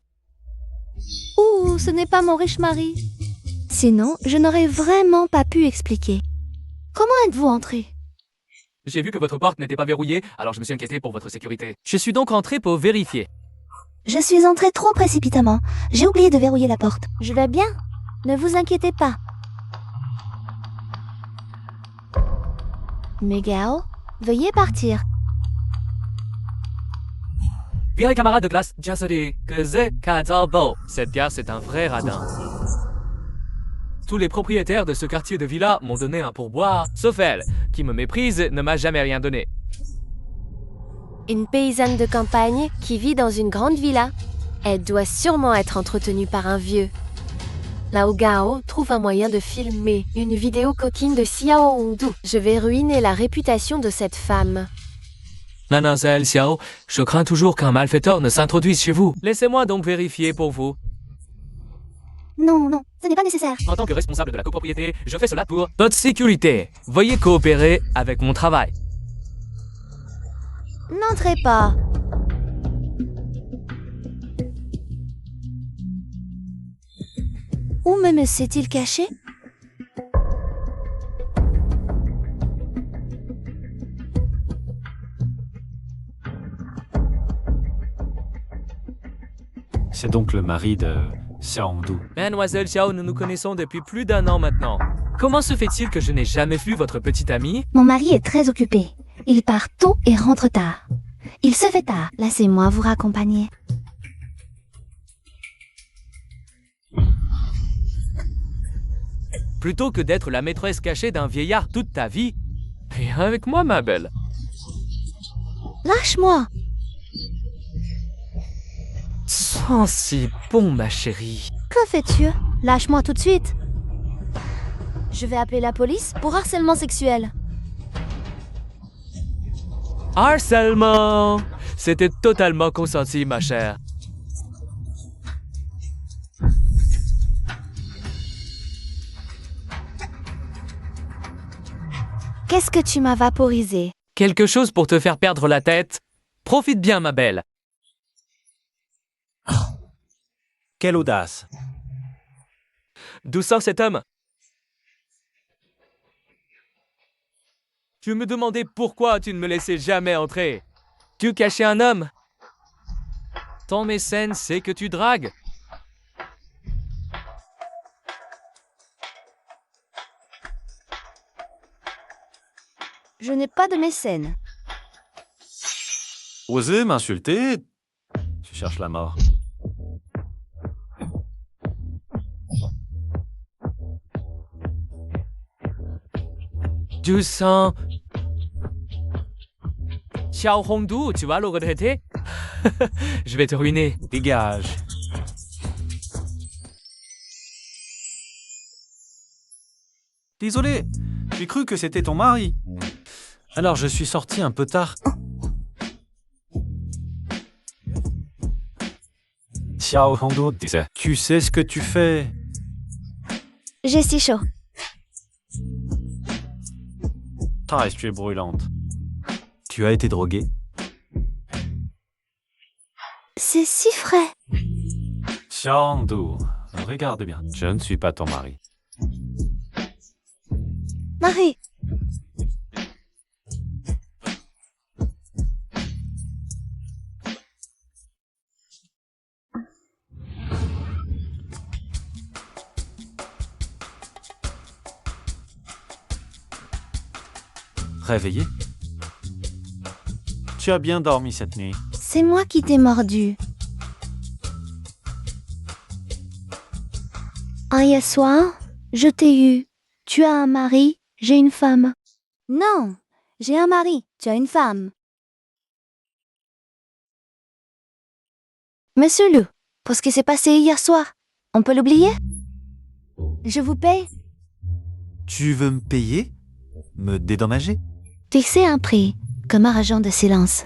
Ouh, ce n'est pas mon riche mari. Sinon, je n'aurais vraiment pas pu expliquer. Comment êtes-vous entré? J'ai vu que votre porte n'était pas verrouillée, alors je me suis inquiété pour votre sécurité. Je suis donc rentré pour vérifier. Je suis entrée trop précipitamment. J'ai oublié de verrouiller la porte. Je vais bien. Ne vous inquiétez pas. Megao, veuillez partir. Virez camarade de classe, Jasodi, que ze Kazalbo. Cette gare, c'est un vrai radin. Tous les propriétaires de ce quartier de villa m'ont donné un pourboire, sauf elle, qui me méprise, ne m'a jamais rien donné. Une paysanne de campagne qui vit dans une grande villa. Elle doit sûrement être entretenue par un vieux. Lao Gao trouve un moyen de filmer une vidéo coquine de Xiao Hongdu. Je vais ruiner la réputation de cette femme. Mademoiselle Xiao, je crains toujours qu'un malfaiteur ne s'introduise chez vous. Laissez-moi donc vérifier pour vous. Non, non, ce n'est pas nécessaire. En tant que responsable de la copropriété, je fais cela pour votre sécurité. Veuillez coopérer avec mon travail. N'entrez pas. Où me s'est-il caché? C'est donc le mari de Xiaodu. Mademoiselle Xiao, nous nous connaissons depuis plus d'1 an maintenant. Comment se fait-il que je n'ai jamais vu votre petite amie? Mon mari est très occupé. Il part tôt et rentre tard. Il se fait tard. Laissez-moi vous raccompagner. Plutôt que d'être la maîtresse cachée d'un vieillard toute ta vie, viens avec moi, ma belle. Lâche-moi. Oh, si bon, ma chérie. Que fais-tu? Lâche-moi tout de suite. Je vais appeler la police pour harcèlement sexuel. Harcèlement! C'était totalement consenti, ma chère. Qu'est-ce que tu m'as vaporisé? Quelque chose pour te faire perdre la tête? Profite bien, ma belle. Quelle audace! D'où sort cet homme? Tu me demandais pourquoi tu ne me laissais jamais entrer. Tu cachais un homme. Ton mécène sait que tu dragues. Je n'ai pas de mécène. Osez m'insulter? Tu cherches la mort. Du sang. Xiao Hongdu, tu vas le regretter? Je vais te ruiner. Dégage. Désolé, j'ai cru que c'était ton mari. Alors je suis sorti un peu tard. Xiao Hongdu disait, tu sais ce que tu fais? J'ai si chaud. Ah, tu es brûlante. Tu as été droguée? C'est si frais. Xiao Hongdu, regarde bien. Je ne suis pas ton mari. Marie. Réveillé? Tu as bien dormi cette nuit? C'est moi qui t'ai mordu. Hier soir, je t'ai eu. Tu as un mari, j'ai une femme. Non, j'ai un mari, tu as une femme. Monsieur Liu, pour ce qui s'est passé hier soir, on peut l'oublier? Je vous paye. Tu veux me payer? Me dédommager? Fixez un prix, comme argent de silence.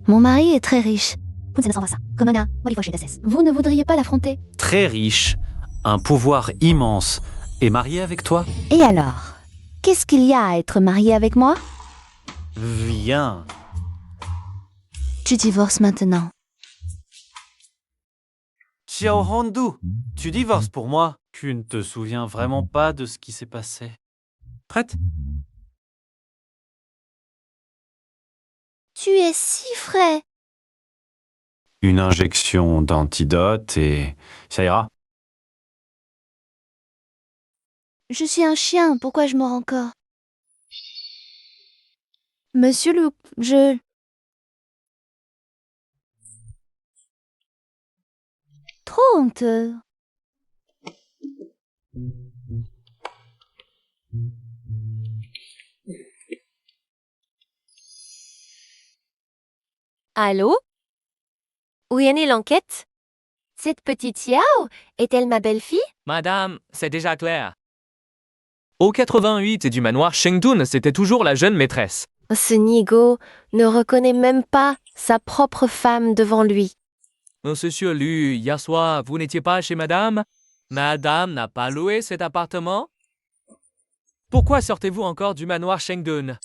Mon mari est très riche. Vous ne voudriez pas l'affronter? Très riche, un pouvoir immense, et marié avec toi? Et alors? Qu'est-ce qu'il y a à être marié avec moi? Viens. Tu divorces maintenant. Xiao Hongdu, tu divorces pour moi? Tu ne te souviens vraiment pas de ce qui s'est passé. Prête? Tu es si frais. Une injection d'antidote et ça ira. Je suis un chien, pourquoi je mords encore? Monsieur Liu, je... Trop honteux. Allô? Où en est l'enquête? Cette petite Xiao est-elle ma belle-fille? Madame, c'est déjà clair. Au 88 du manoir Chengdun, c'était toujours la jeune maîtresse. Ce nigo ne reconnaît même pas sa propre femme devant lui. Monsieur Lu, hier soir, vous n'étiez pas chez madame? Madame n'a pas loué cet appartement? Pourquoi sortez-vous encore du manoir Chengdun?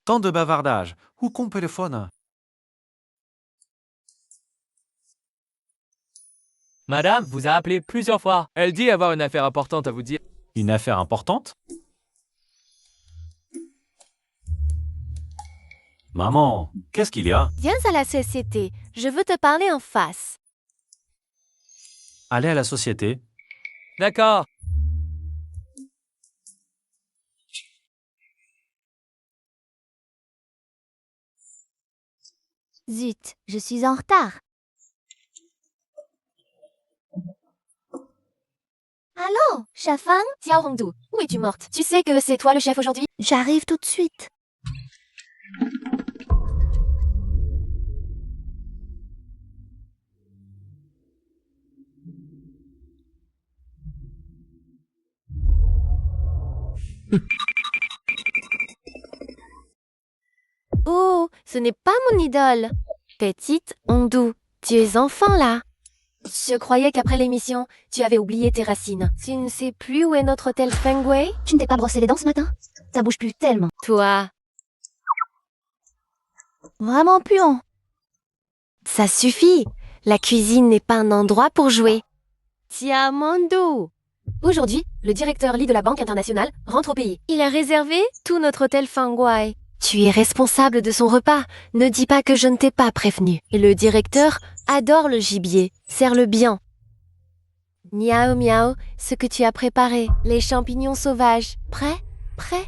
Tant de bavardage. Où qu'on téléphone? Madame vous a appelé plusieurs fois. Elle dit avoir une affaire importante à vous dire. Une affaire importante? Maman, qu'est-ce qu'il y a? Viens à la société, je veux te parler en face. Allez à la société. D'accord. Zut, je suis en retard. Allô, Shafang? Xiao Hongdu, où es-tu morte? Tu sais que c'est toi le chef aujourd'hui? J'arrive tout de suite. Oh, ce n'est pas mon idole. Petite Hongdu, tu es enfant là. Je croyais qu'après l'émission, tu avais oublié tes racines. Tu ne sais plus où est notre hôtel Fengwei? Tu ne t'es pas brossé les dents ce matin? Ça bouge plus tellement. Toi, Vraiment puant. ça suffit. La cuisine n'est pas un endroit pour jouer. Tiamondo. Aujourd'hui, le directeur Li de la Banque internationale rentre au pays. Il a réservé tout notre hôtel Fengwei. Tu es responsable de son repas. Ne dis pas que je ne t'ai pas prévenu. Et le directeur adore le gibier. Serre-le bien. Miao miao, ce que tu as préparé. Les champignons sauvages. Prêt? Prêt?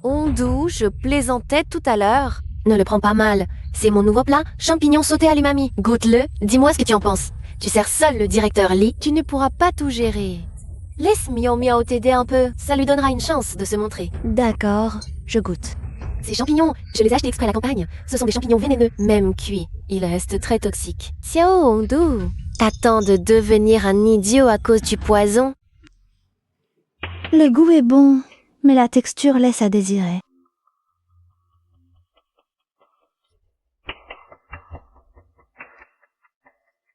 Hongdu, je plaisantais tout à l'heure. Ne le prends pas mal. C'est mon nouveau plat, champignons sautés à l'umami. Goûte-le, dis-moi ce que tu en penses. Tu sers seul le directeur Li. Tu ne pourras pas tout gérer. Laisse Miao Miao t'aider un peu. Ça lui donnera une chance de se montrer. D'accord, je goûte. Ces champignons, je les ai achetés exprès à la campagne. Ce sont des champignons vénéneux, même cuits. Ils restent très toxiques. Xiao Hongdu, t'attends de devenir un idiot à cause du poison? Le goût est bon, mais la texture laisse à désirer.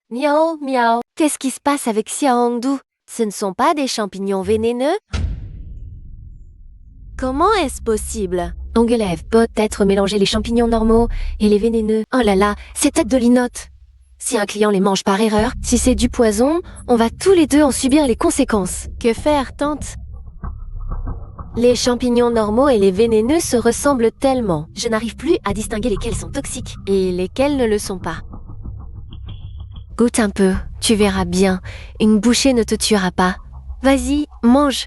Miao Miao, qu'est-ce qui se passe avec Xiao Hongdu? Ce ne sont pas des champignons vénéneux? Comment est-ce possible? Ongelev peut-être mélanger les champignons normaux et les vénéneux. Oh là là, c'est tête de linotte. Si un client les mange par erreur, si c'est du poison, on va tous les deux en subir les conséquences. Que faire, tante? Les champignons normaux et les vénéneux se ressemblent tellement. Je n'arrive plus à distinguer lesquels sont toxiques et lesquels ne le sont pas. Goûte un peu, tu verras bien. Une bouchée ne te tuera pas. Vas-y, mange.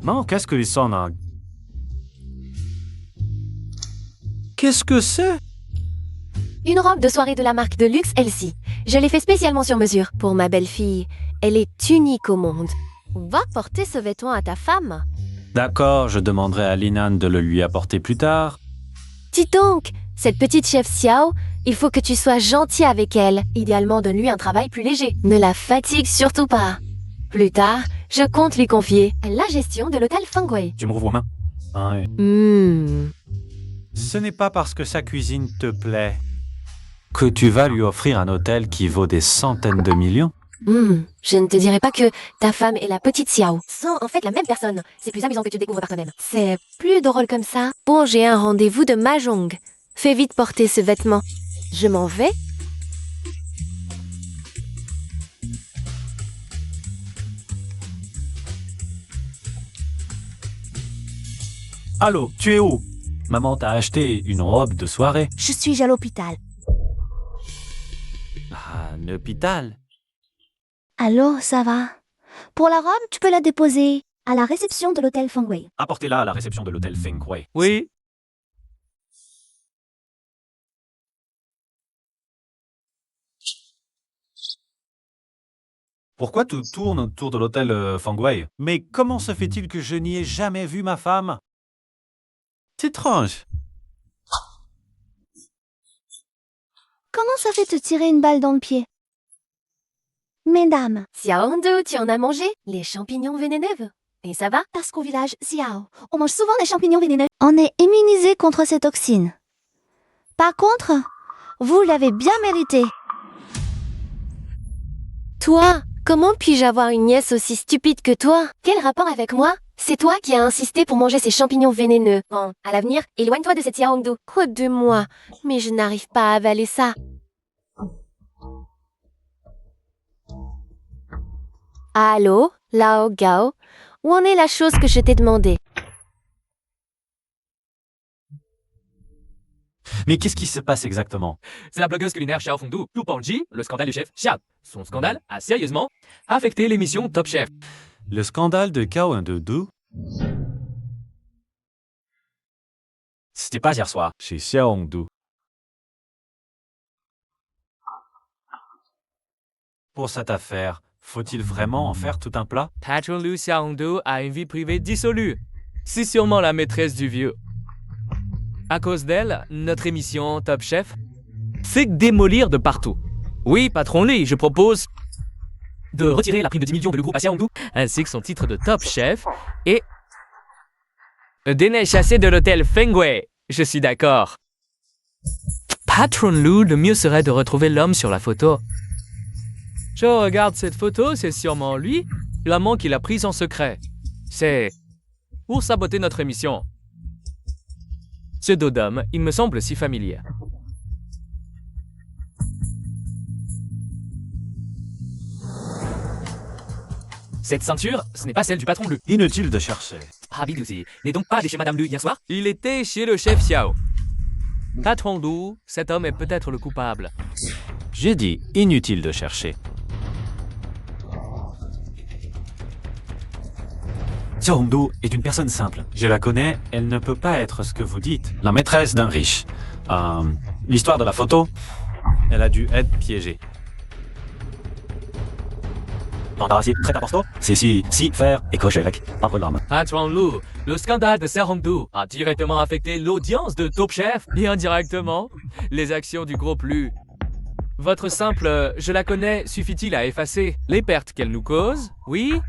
Non, qu'est-ce que les sons? Qu'est-ce que c'est? Une robe de soirée de la marque de luxe Elsie. Je l'ai fait spécialement sur mesure pour ma belle-fille. Elle est unique au monde. Va porter ce vêtement à ta femme. D'accord, je demanderai à Linan de le lui apporter plus tard. Dis donc, cette petite chef Xiao, il faut que tu sois gentil avec elle. Idéalement, donne-lui un travail plus léger. Ne la fatigue surtout pas. Plus tard, je compte lui confier la gestion de l'hôtel Fengwei. Tu me revois main? Ouais. Ce n'est pas parce que sa cuisine te plaît que tu vas lui offrir un hôtel qui vaut des centaines de millions. Je ne te dirai pas que ta femme et la petite Xiao sont en fait la même personne. C'est plus amusant que tu découvres par toi-même. C'est plus drôle comme ça. Bon, j'ai un rendez-vous de Mahjong. Fais vite porter ce vêtement. Je m'en vais. Allô, tu es où? Maman t'a acheté une robe de soirée. Je suis à l'hôpital. Un hôpital? Allô, ça va? Pour la robe, tu peux la déposer. À la réception de l'hôtel Fengwei. Apportez-la à la réception de l'hôtel Fengwei. Oui. Pourquoi tout tourne autour de l'hôtel Fengwei? Mais comment se fait-il que je n'y ai jamais vu ma femme? C'est étrange. Comment ça fait te tirer une balle dans le pied? Mesdames, Xiao Hongdu, tu en as mangé? Les champignons vénéneux. Et ça va? Parce qu'au village Xiao, on mange souvent des champignons vénéneux. on est immunisé contre ces toxines. Par contre, vous l'avez bien mérité. Toi, comment puis-je avoir une nièce aussi stupide que toi? Quel rapport avec moi? C'est toi qui as insisté pour manger ces champignons vénéneux. Bon, à l'avenir, éloigne-toi de cette Xiao Hongdu. Quoi de moi? Mais je n'arrive pas à avaler ça. Allô, Lao Gao? Où en est la chose que je t'ai demandé? Mais qu'est-ce qui se passe exactement? C'est la blogueuse culinaire Xiao Hongdu, Lu Pengji, le scandale du chef Xiao. Son scandale a sérieusement affecté l'émission Top Chef. Le scandale de Cao 1 2 2? C'était pas hier soir, chez Xiao Hongdu. Pour cette affaire, faut-il vraiment en faire tout un plat? Patron Lu Xiao Hongdu a une vie privée dissolue. C'est sûrement la maîtresse du vieux. À cause d'elle, notre émission Top Chef fait que démolir de partout. Oui, patron Lu, je propose de retirer la prime de 10 millions de le groupe à Xiao Hongdu, ainsi que son titre de Top Chef, et Déné chassé de l'hôtel Fengwei. Je suis d'accord. Patron Lu, le mieux serait de retrouver l'homme sur la photo. Je regarde cette photo, c'est sûrement lui, l'amant qu'il a pris en secret. C'est pour saboter notre émission. Ce dos d'homme, il me semble si familier. Cette ceinture, ce n'est pas celle du patron Lu. Inutile de chercher. Habidouzi n'est donc pas chez Madame Lu hier soir? Il était chez le chef Xiao. Patron Lu, cet homme est peut-être le coupable. J'ai dit inutile de chercher. Xiao Hongdu est une personne simple. Je la connais, elle ne peut pas être ce que vous dites. La maîtresse d'un riche. L'histoire de la photo, elle a dû être piégée. Embarrassé, très important. C'est si, faire et cocher avec. Pas de larmes. Patron Lu, le scandale de Xiao Hongdu a directement affecté l'audience de Top Chef et indirectement les actions du groupe Lu. Votre simple « je la connais » suffit-il à effacer les pertes qu'elle nous cause? Oui?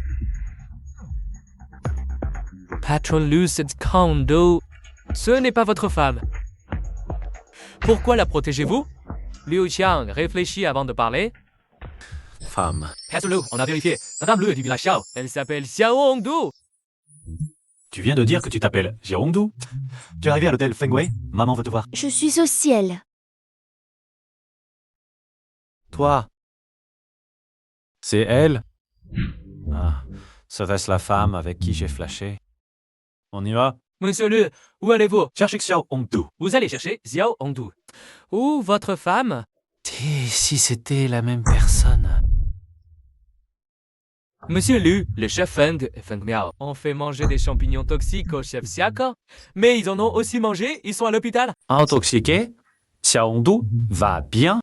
Patron Lu, cette Xiao Hongdu, ce n'est pas votre femme. Pourquoi la protégez-vous? Liu Xiang réfléchit avant de parler. Femme. Patron Lu, on a vérifié. Madame Lu est du village Xiao. Elle s'appelle Xiao Hongdu. Tu viens de dire que tu t'appelles Xiao Hongdu? Tu es arrivé à l'hôtel Fengwei? Maman veut te voir. Je suis au ciel. Toi. C'est elle? Ah, serait-ce la femme avec qui j'ai flashé? On y va? Monsieur Lu, où allez-vous? Cherchez Xiao Hongdu. Vous allez chercher Xiao Hongdu. Ou votre femme? Et si c'était la même personne? Monsieur Lu, le chef Feng et Feng Miao ont fait manger des champignons toxiques au chef Xiaka, mais ils en ont aussi mangé, ils sont à l'hôpital. Intoxiqué? Xiao Hongdu va bien?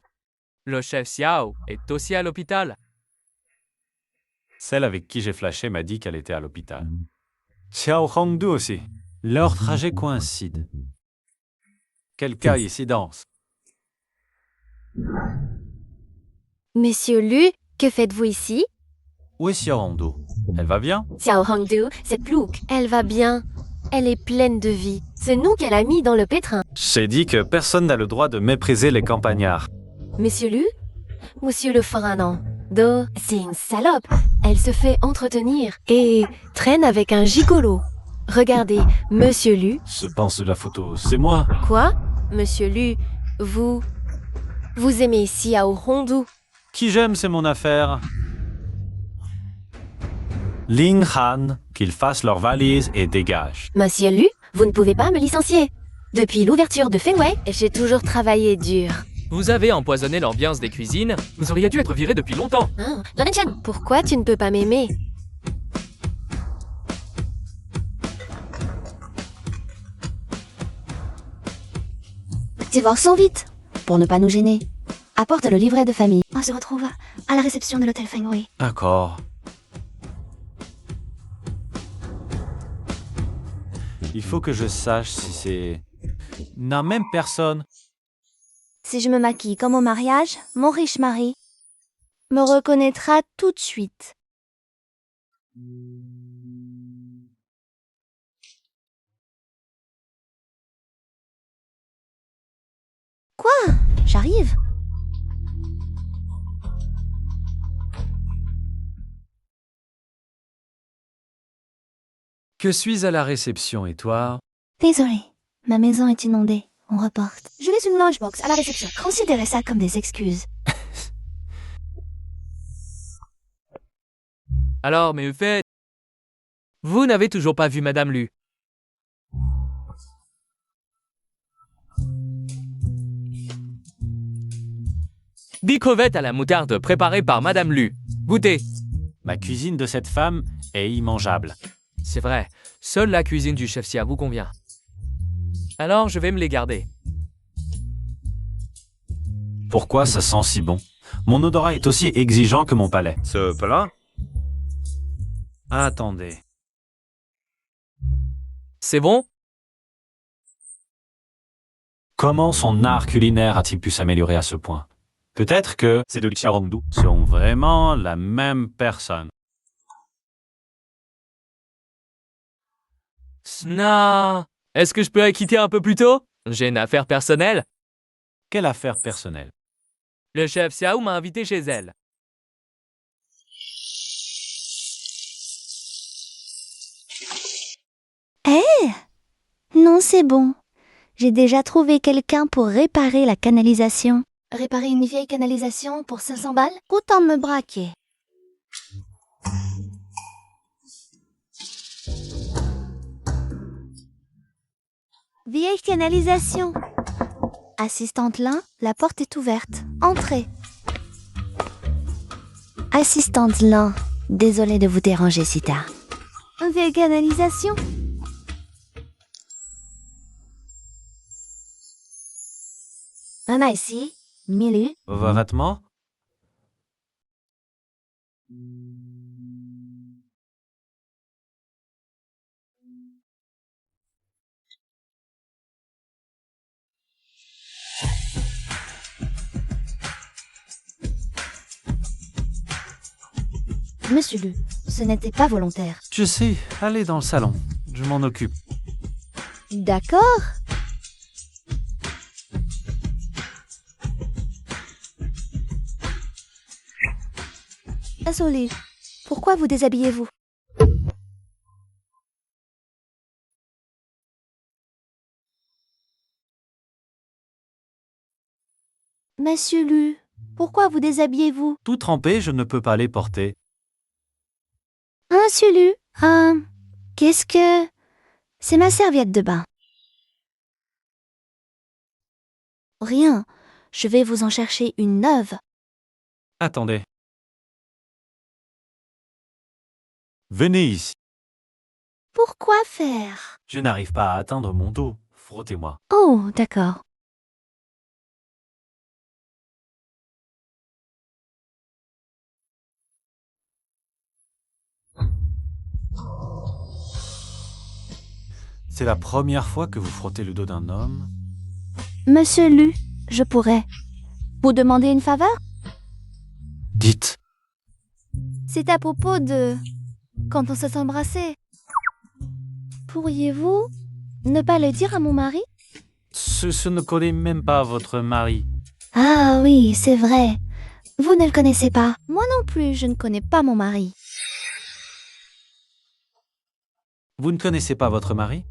Le chef Xiao est aussi à l'hôpital. Celle avec qui j'ai flashé m'a dit qu'elle était à l'hôpital. Xiao Hongdu aussi. Leur trajet coïncide. Quelle coïncidence. Monsieur Lu, que faites-vous ici? Où est Xiao Hongdu? Elle va bien? Xiao Hongdu, cette plouc, elle va bien. Elle est pleine de vie. C'est nous qu'elle a mis dans le pétrin. J'ai dit que personne n'a le droit de mépriser les campagnards. Monsieur Lu? Monsieur le Faranon. Do, c'est une salope. Elle se fait entretenir et traîne avec un gigolo. Regardez, Monsieur Lu. Se pense de la photo, c'est moi. Quoi? Monsieur Lu, vous aimez Xiao Hongdu? Qui j'aime, c'est mon affaire. Ling Han, qu'ils fassent leurs valises et dégagent. Monsieur Lu, vous ne pouvez pas me licencier. Depuis l'ouverture de Fengwei, j'ai toujours travaillé dur. Vous avez empoisonné l'ambiance des cuisines. Vous auriez dû être viré depuis longtemps. Donne-Chen, pourquoi tu ne peux pas m'aimer? Divorçons vite, pour ne pas nous gêner. Apporte le livret de famille. On se retrouve à la réception de l'hôtel Fenway. D'accord. Il faut que je sache si c'est... Non, même personne. Si je me maquille comme au mariage, mon riche mari me reconnaîtra tout de suite. Quoi? J'arrive. Que suis à la réception et toi? Désolée, ma maison est inondée. On reporte. Je laisse une lunchbox à la réception. Considérez ça comme des excuses. Alors, mais au fait, vous n'avez toujours pas vu Madame Lu. Des crevettes à la moutarde préparées par Madame Lu. Goûtez. Ma cuisine de cette femme est immangeable. C'est vrai, seule la cuisine du chef Sia vous convient. Alors, je vais me les garder. Pourquoi ça sent si bon? Mon odorat est aussi exigeant que mon palais. Ce plat? Attendez. C'est bon? Comment son art culinaire a-t-il pu s'améliorer à ce point? Peut-être que ces deux Xiaorongdu sont vraiment la même personne. Sna. Est-ce que je peux quitter un peu plus tôt? J'ai une affaire personnelle. Quelle affaire personnelle? Le chef Xiao m'a invité chez elle. Non, c'est bon. J'ai déjà trouvé quelqu'un pour réparer la canalisation. Réparer une vieille canalisation pour 500 balles? Autant me braquer. Vieille canalisation. Assistante Lin, la porte est ouverte. Entrez. Assistante Lin, désolée de vous déranger si tard. Vieille canalisation. Maman ici, Milu. Vos vêtements? Monsieur Lu, ce n'était pas volontaire. Je sais, allez dans le salon. Je m'en occupe. D'accord. Désolé. Pourquoi vous déshabillez-vous? Monsieur Lu, pourquoi vous déshabillez-vous? Tout trempé, je ne peux pas les porter. Monsieur Lu, qu'est-ce que... C'est ma serviette de bain. Rien, je vais vous en chercher une neuve. Attendez. Venez ici. Pourquoi faire? Je n'arrive pas à atteindre mon dos. Frottez-moi. Oh, d'accord. C'est la première fois que vous frottez le dos d'un homme? Monsieur Lu, je pourrais vous demander une faveur? Dites. C'est à propos de... quand on s'est embrassé. Pourriez-vous ne pas le dire à mon mari? Je ne connais même pas votre mari. Ah oui, c'est vrai. Vous ne le connaissez pas. Moi non plus, je ne connais pas mon mari. Vous ne connaissez pas votre mari?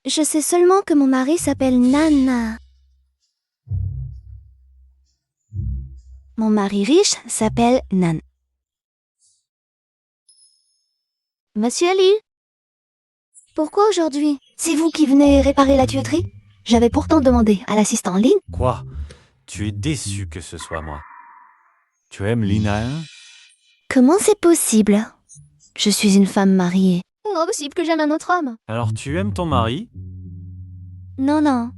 Je sais seulement que mon mari s'appelle Nana. Mon mari riche s'appelle Nan. Monsieur Lu, pourquoi aujourd'hui? C'est vous qui venez réparer la tuyauterie? J'avais pourtant demandé à l'assistant Lin. Quoi? Tu es déçu que ce soit moi. Tu aimes Lina? Comment c'est possible? Je suis une femme mariée. Impossible que j'aime un autre homme. Alors tu aimes ton mari? Non, non.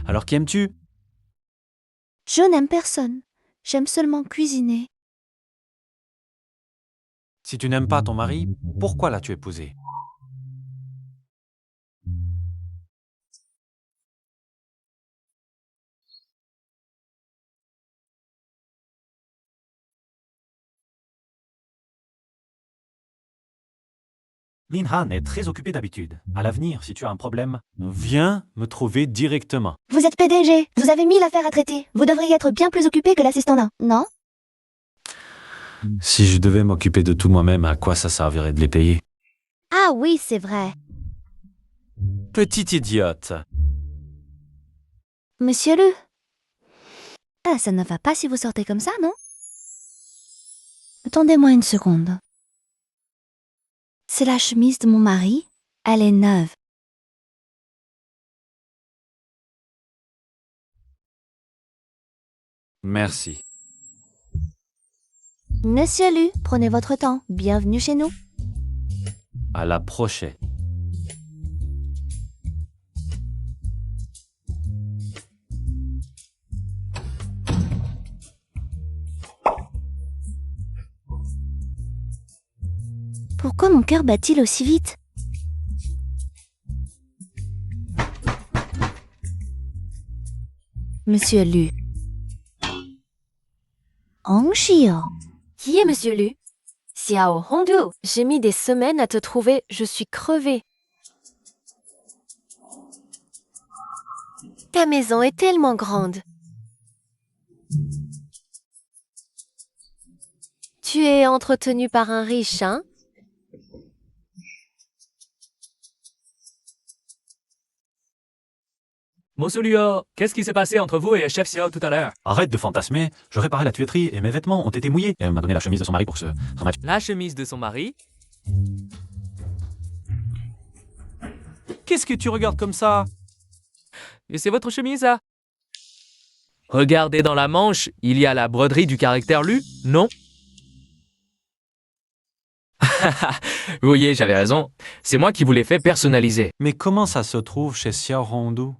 Alors qui aimes-tu? Je n'aime personne. J'aime seulement cuisiner. Si tu n'aimes pas ton mari, pourquoi l'as-tu épousé? Lin Han est très occupée d'habitude. À l'avenir, si tu as un problème, viens me trouver directement. Vous êtes PDG, vous avez 1000 affaires à traiter. Vous devriez être bien plus occupé que l'assistant d'un, non? Si je devais m'occuper de tout moi-même, à quoi ça servirait de les payer? Ah oui, c'est vrai. Petite idiote. Monsieur Lu. Ah, ça ne va pas si vous sortez comme ça, non? Attendez-moi une seconde. C'est la chemise de mon mari. Elle est neuve. Merci. Monsieur Lu, prenez votre temps. Bienvenue chez nous. À la prochaine. Pourquoi mon cœur bat-il aussi vite? Monsieur Lu. Hong Shio. Qui est Monsieur Lu? Xiao Hongdu. J'ai mis des semaines à te trouver, je suis crevée. Ta maison est tellement grande. Tu es entretenu par un riche, hein? Monsieur Liu, qu'est-ce qui s'est passé entre vous et Chef Xiao tout à l'heure? Arrête de fantasmer. Je réparais la tuyauterie et mes vêtements ont été mouillés. Et elle m'a donné la chemise de son mari pour son match. La chemise de son mari? Qu'est-ce que tu regardes comme ça? Et c'est votre chemise, ça? Regardez dans la manche, il y a la broderie du caractère Lu, non? Vous voyez, j'avais raison. C'est moi qui vous l'ai fait personnaliser. Mais comment ça se trouve chez Xiao Hongdu?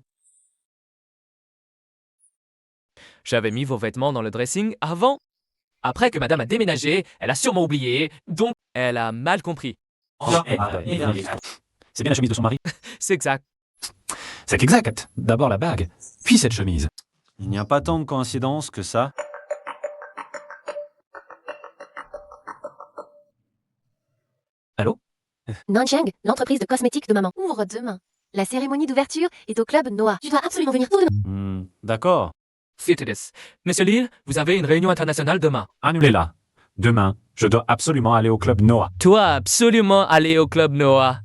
J'avais mis vos vêtements dans le dressing avant. Après que madame a déménagé, elle a sûrement oublié, donc elle a mal compris. C'est bien la chemise de son mari? C'est exact. C'est exact. D'abord la bague, puis cette chemise. Il n'y a pas tant de coïncidences que ça. Allô? Nanchang, l'entreprise de cosmétiques de maman, ouvre demain. La cérémonie d'ouverture est au club Noah. Tu dois absolument venir tout demain. D'accord. Citadis. Monsieur Lille, vous avez une réunion internationale demain. Annulez-la. Demain, je dois absolument aller au club Noah. Toi, absolument aller au club Noah.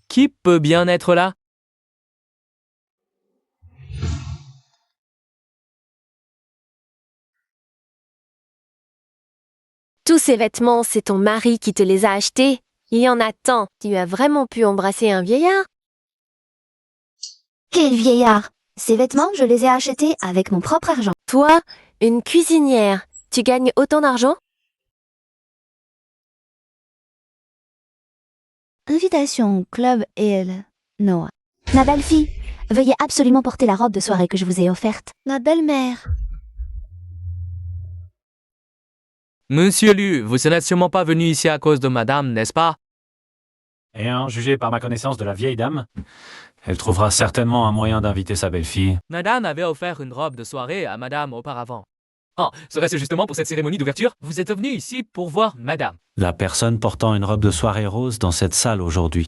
Qui peut bien être là? Tous ces vêtements, c'est ton mari qui te les a achetés. Il y en a tant. Tu as vraiment pu embrasser un vieillard? Quel vieillard! Ces vêtements, je les ai achetés avec mon propre argent. Toi, une cuisinière, tu gagnes autant d'argent? Invitation au club El Noah. Ma belle-fille, veuillez absolument porter la robe de soirée que je vous ai offerte. Ma belle-mère. Monsieur Liu, vous n'êtes sûrement pas venu ici à cause de madame, n'est-ce pas? Et en jugé par ma connaissance de la vieille dame, elle trouvera certainement un moyen d'inviter sa belle-fille. Madame avait offert une robe de soirée à madame auparavant. Oh, serait-ce justement pour cette cérémonie d'ouverture? Vous êtes venu ici pour voir madame. La personne portant une robe de soirée rose dans cette salle aujourd'hui.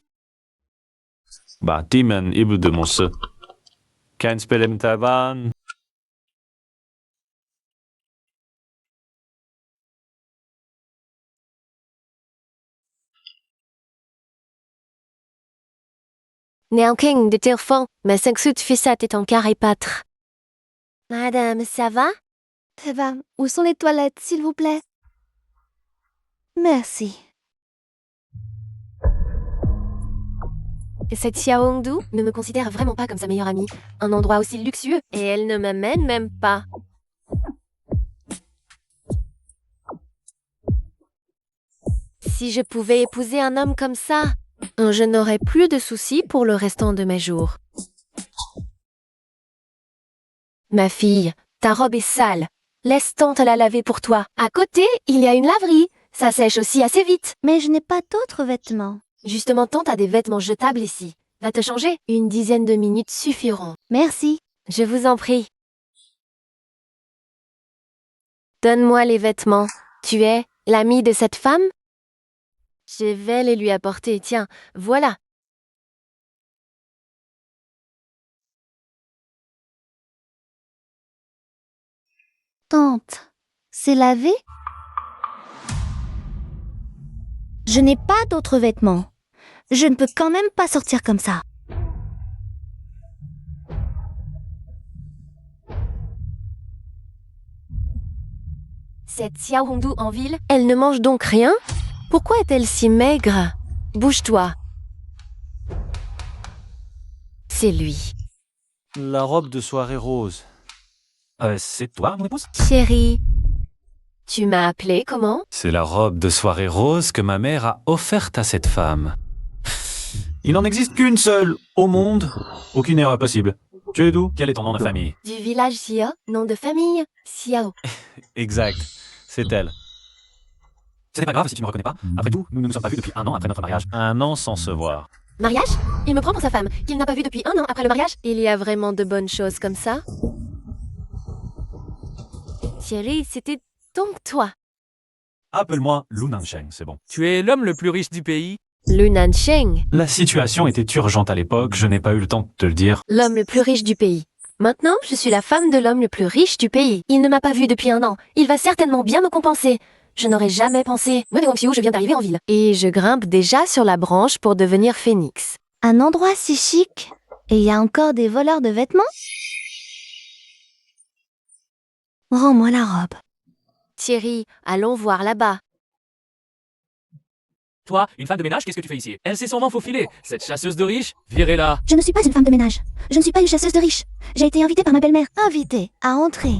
Timon ibu de mon se. Kein spelem taban. Néanking de Tirfan, ma 5 sous de fissat est en carré pâtre. Madame, ça va? Ça va. Où sont les toilettes, s'il vous plaît? Merci. Cette Xiao Hongdu ne me considère vraiment pas comme sa meilleure amie. Un endroit aussi luxueux, et elle ne m'amène même pas. Si je pouvais épouser un homme comme ça, je n'aurais plus de soucis pour le restant de mes jours. Ma fille, ta robe est sale. Laisse tante la laver pour toi. À côté, il y a une laverie. Ça sèche aussi assez vite. Mais je n'ai pas d'autres vêtements. Justement, tante a des vêtements jetables ici. Va te changer. Une dizaine de minutes suffiront. Merci. Je vous en prie. Donne-moi les vêtements. Tu es l'ami de cette femme? Je vais les lui apporter. Tiens, voilà. Tante, c'est lavé? Je n'ai pas d'autres vêtements. Je ne peux quand même pas sortir comme ça. Cette Xiao Hongdu en ville, elle ne mange donc rien? Pourquoi est-elle si maigre? Bouge-toi. C'est lui. La robe de soirée rose. C'est toi, mon épouse? Chérie, tu m'as appelé comment? C'est la robe de soirée rose que ma mère a offerte à cette femme. Il n'en existe qu'une seule au monde. Aucune erreur possible. Tu es d'où? Quel est ton nom de famille? Du village Xiao, nom de famille, Xiao. Exact. C'est elle. Ce n'est pas grave si tu ne me reconnais pas. Après tout, nous ne nous sommes pas vus depuis 1 an après notre mariage. 1 an sans se voir. Mariage? Il me prend pour sa femme, qu'il n'a pas vue depuis 1 an après le mariage? Il y a vraiment de bonnes choses comme ça? Thierry, c'était donc toi. Appelle-moi Lu Nansheng, c'est bon. Tu es l'homme le plus riche du pays? Lu Nansheng, La situation était urgente à l'époque, je n'ai pas eu le temps de te le dire. l'homme le plus riche du pays. Maintenant, je suis la femme de l'homme le plus riche du pays. Il ne m'a pas vue depuis 1 an. Il va certainement bien me compenser. Je n'aurais jamais pensé. Moi, de Guangxiu, je viens d'arriver en ville. Et je grimpe déjà sur la branche pour devenir phénix. Un endroit si chic. Et il y a encore des voleurs de vêtements? Rends-moi la robe. Thierry, allons voir là-bas. Toi, une femme de ménage, qu'est-ce que tu fais ici? Elle s'est sûrement faufilée. Cette chasseuse de riches, virez-la. Je ne suis pas une femme de ménage. Je ne suis pas une chasseuse de riches. J'ai été invitée par ma belle-mère. Invité à entrer.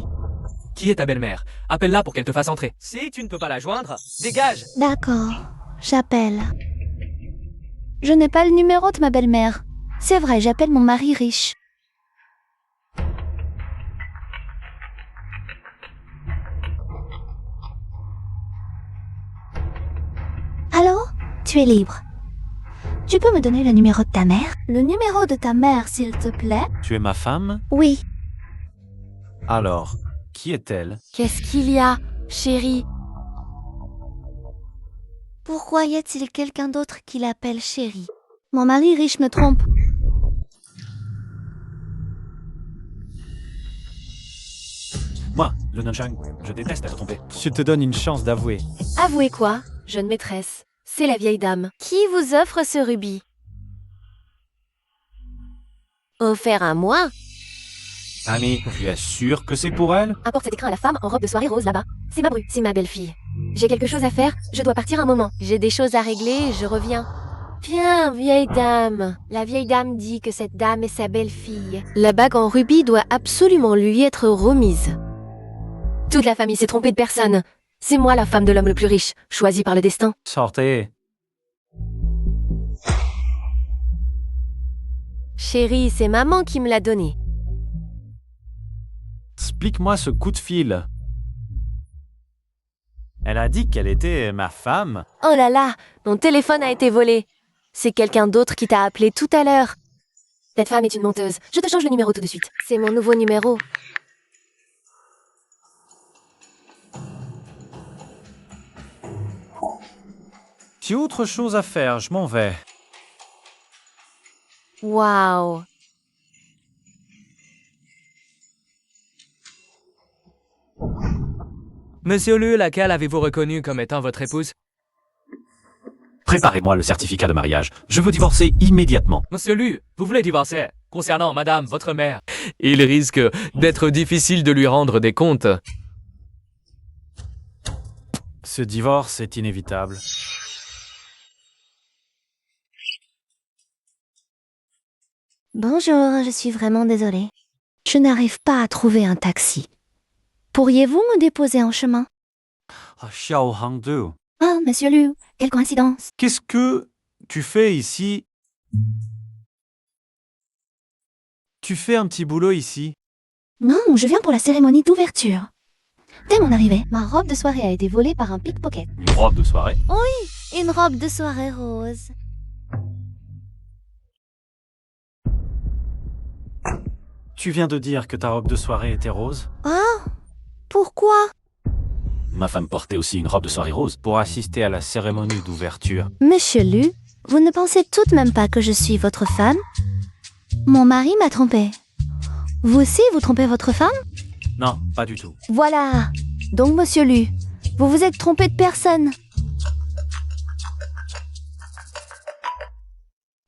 Qui est ta belle-mère? Appelle-la pour qu'elle te fasse entrer. Si tu ne peux pas la joindre, dégage. D'accord, j'appelle. Je n'ai pas le numéro de ma belle-mère. C'est vrai, j'appelle mon mari riche. Allô? Tu es libre. Tu peux me donner le numéro de ta mère? Le numéro de ta mère, s'il te plaît? Tu es ma femme? Oui. Alors, qui est-elle? Qu'est-ce qu'il y a, chérie? Pourquoi y a-t-il quelqu'un d'autre qui l'appelle chérie? Mon mari riche me trompe. Moi, Lu Nansheng, je déteste être trompé. Je te donne une chance d'avouer. Avouez quoi, jeune maîtresse? C'est la vieille dame. Qui vous offre ce rubis? Offert à moi? Ami, tu es sûr que c'est pour elle? Apporte cet écrin à la femme en robe de soirée rose là-bas. C'est ma bru, c'est ma belle-fille. J'ai quelque chose à faire, je dois partir un moment. J'ai des choses à régler, je reviens. Viens, vieille dame. La vieille dame dit que cette dame est sa belle-fille. La bague en rubis doit absolument lui être remise. Toute la famille s'est trompée de personne. C'est moi la femme de l'homme le plus riche, choisie par le destin. Sortez. Chérie, c'est maman qui me l'a donné. Explique-moi ce coup de fil. Elle a dit qu'elle était ma femme. Oh là là, mon téléphone a été volé. C'est quelqu'un d'autre qui t'a appelé tout à l'heure. Cette femme est une menteuse. Je te change le numéro tout de suite. C'est mon nouveau numéro. J'ai autre chose à faire, je m'en vais. Waouh. Monsieur Lu, laquelle avez-vous reconnu comme étant votre épouse? Préparez-moi le certificat de mariage. Je veux divorcer immédiatement. Monsieur Lu, vous voulez divorcer? Concernant madame, votre mère, il risque d'être difficile de lui rendre des comptes. Ce divorce est inévitable. Bonjour, je suis vraiment désolée. Je n'arrive pas à trouver un taxi. Pourriez-vous me déposer en chemin? Ah, Xiao Hangdu, Oh, monsieur Liu, quelle coïncidence. qu'est-ce que tu fais ici? Tu fais un petit boulot ici. Non, je viens pour la cérémonie d'ouverture. Dès mon arrivée, ma robe de soirée a été volée par un pickpocket. Une robe de soirée? Une robe de soirée rose. Tu viens de dire que ta robe de soirée était rose? Pourquoi? Ma femme portait aussi une robe de soirée rose. Pour assister à la cérémonie d'ouverture. Monsieur Lu, vous ne pensez tout de même pas que je suis votre femme? Mon mari m'a trompé. Vous aussi, vous trompez votre femme? Non, pas du tout. Voilà. Donc, monsieur Lu, vous vous êtes trompé de personne.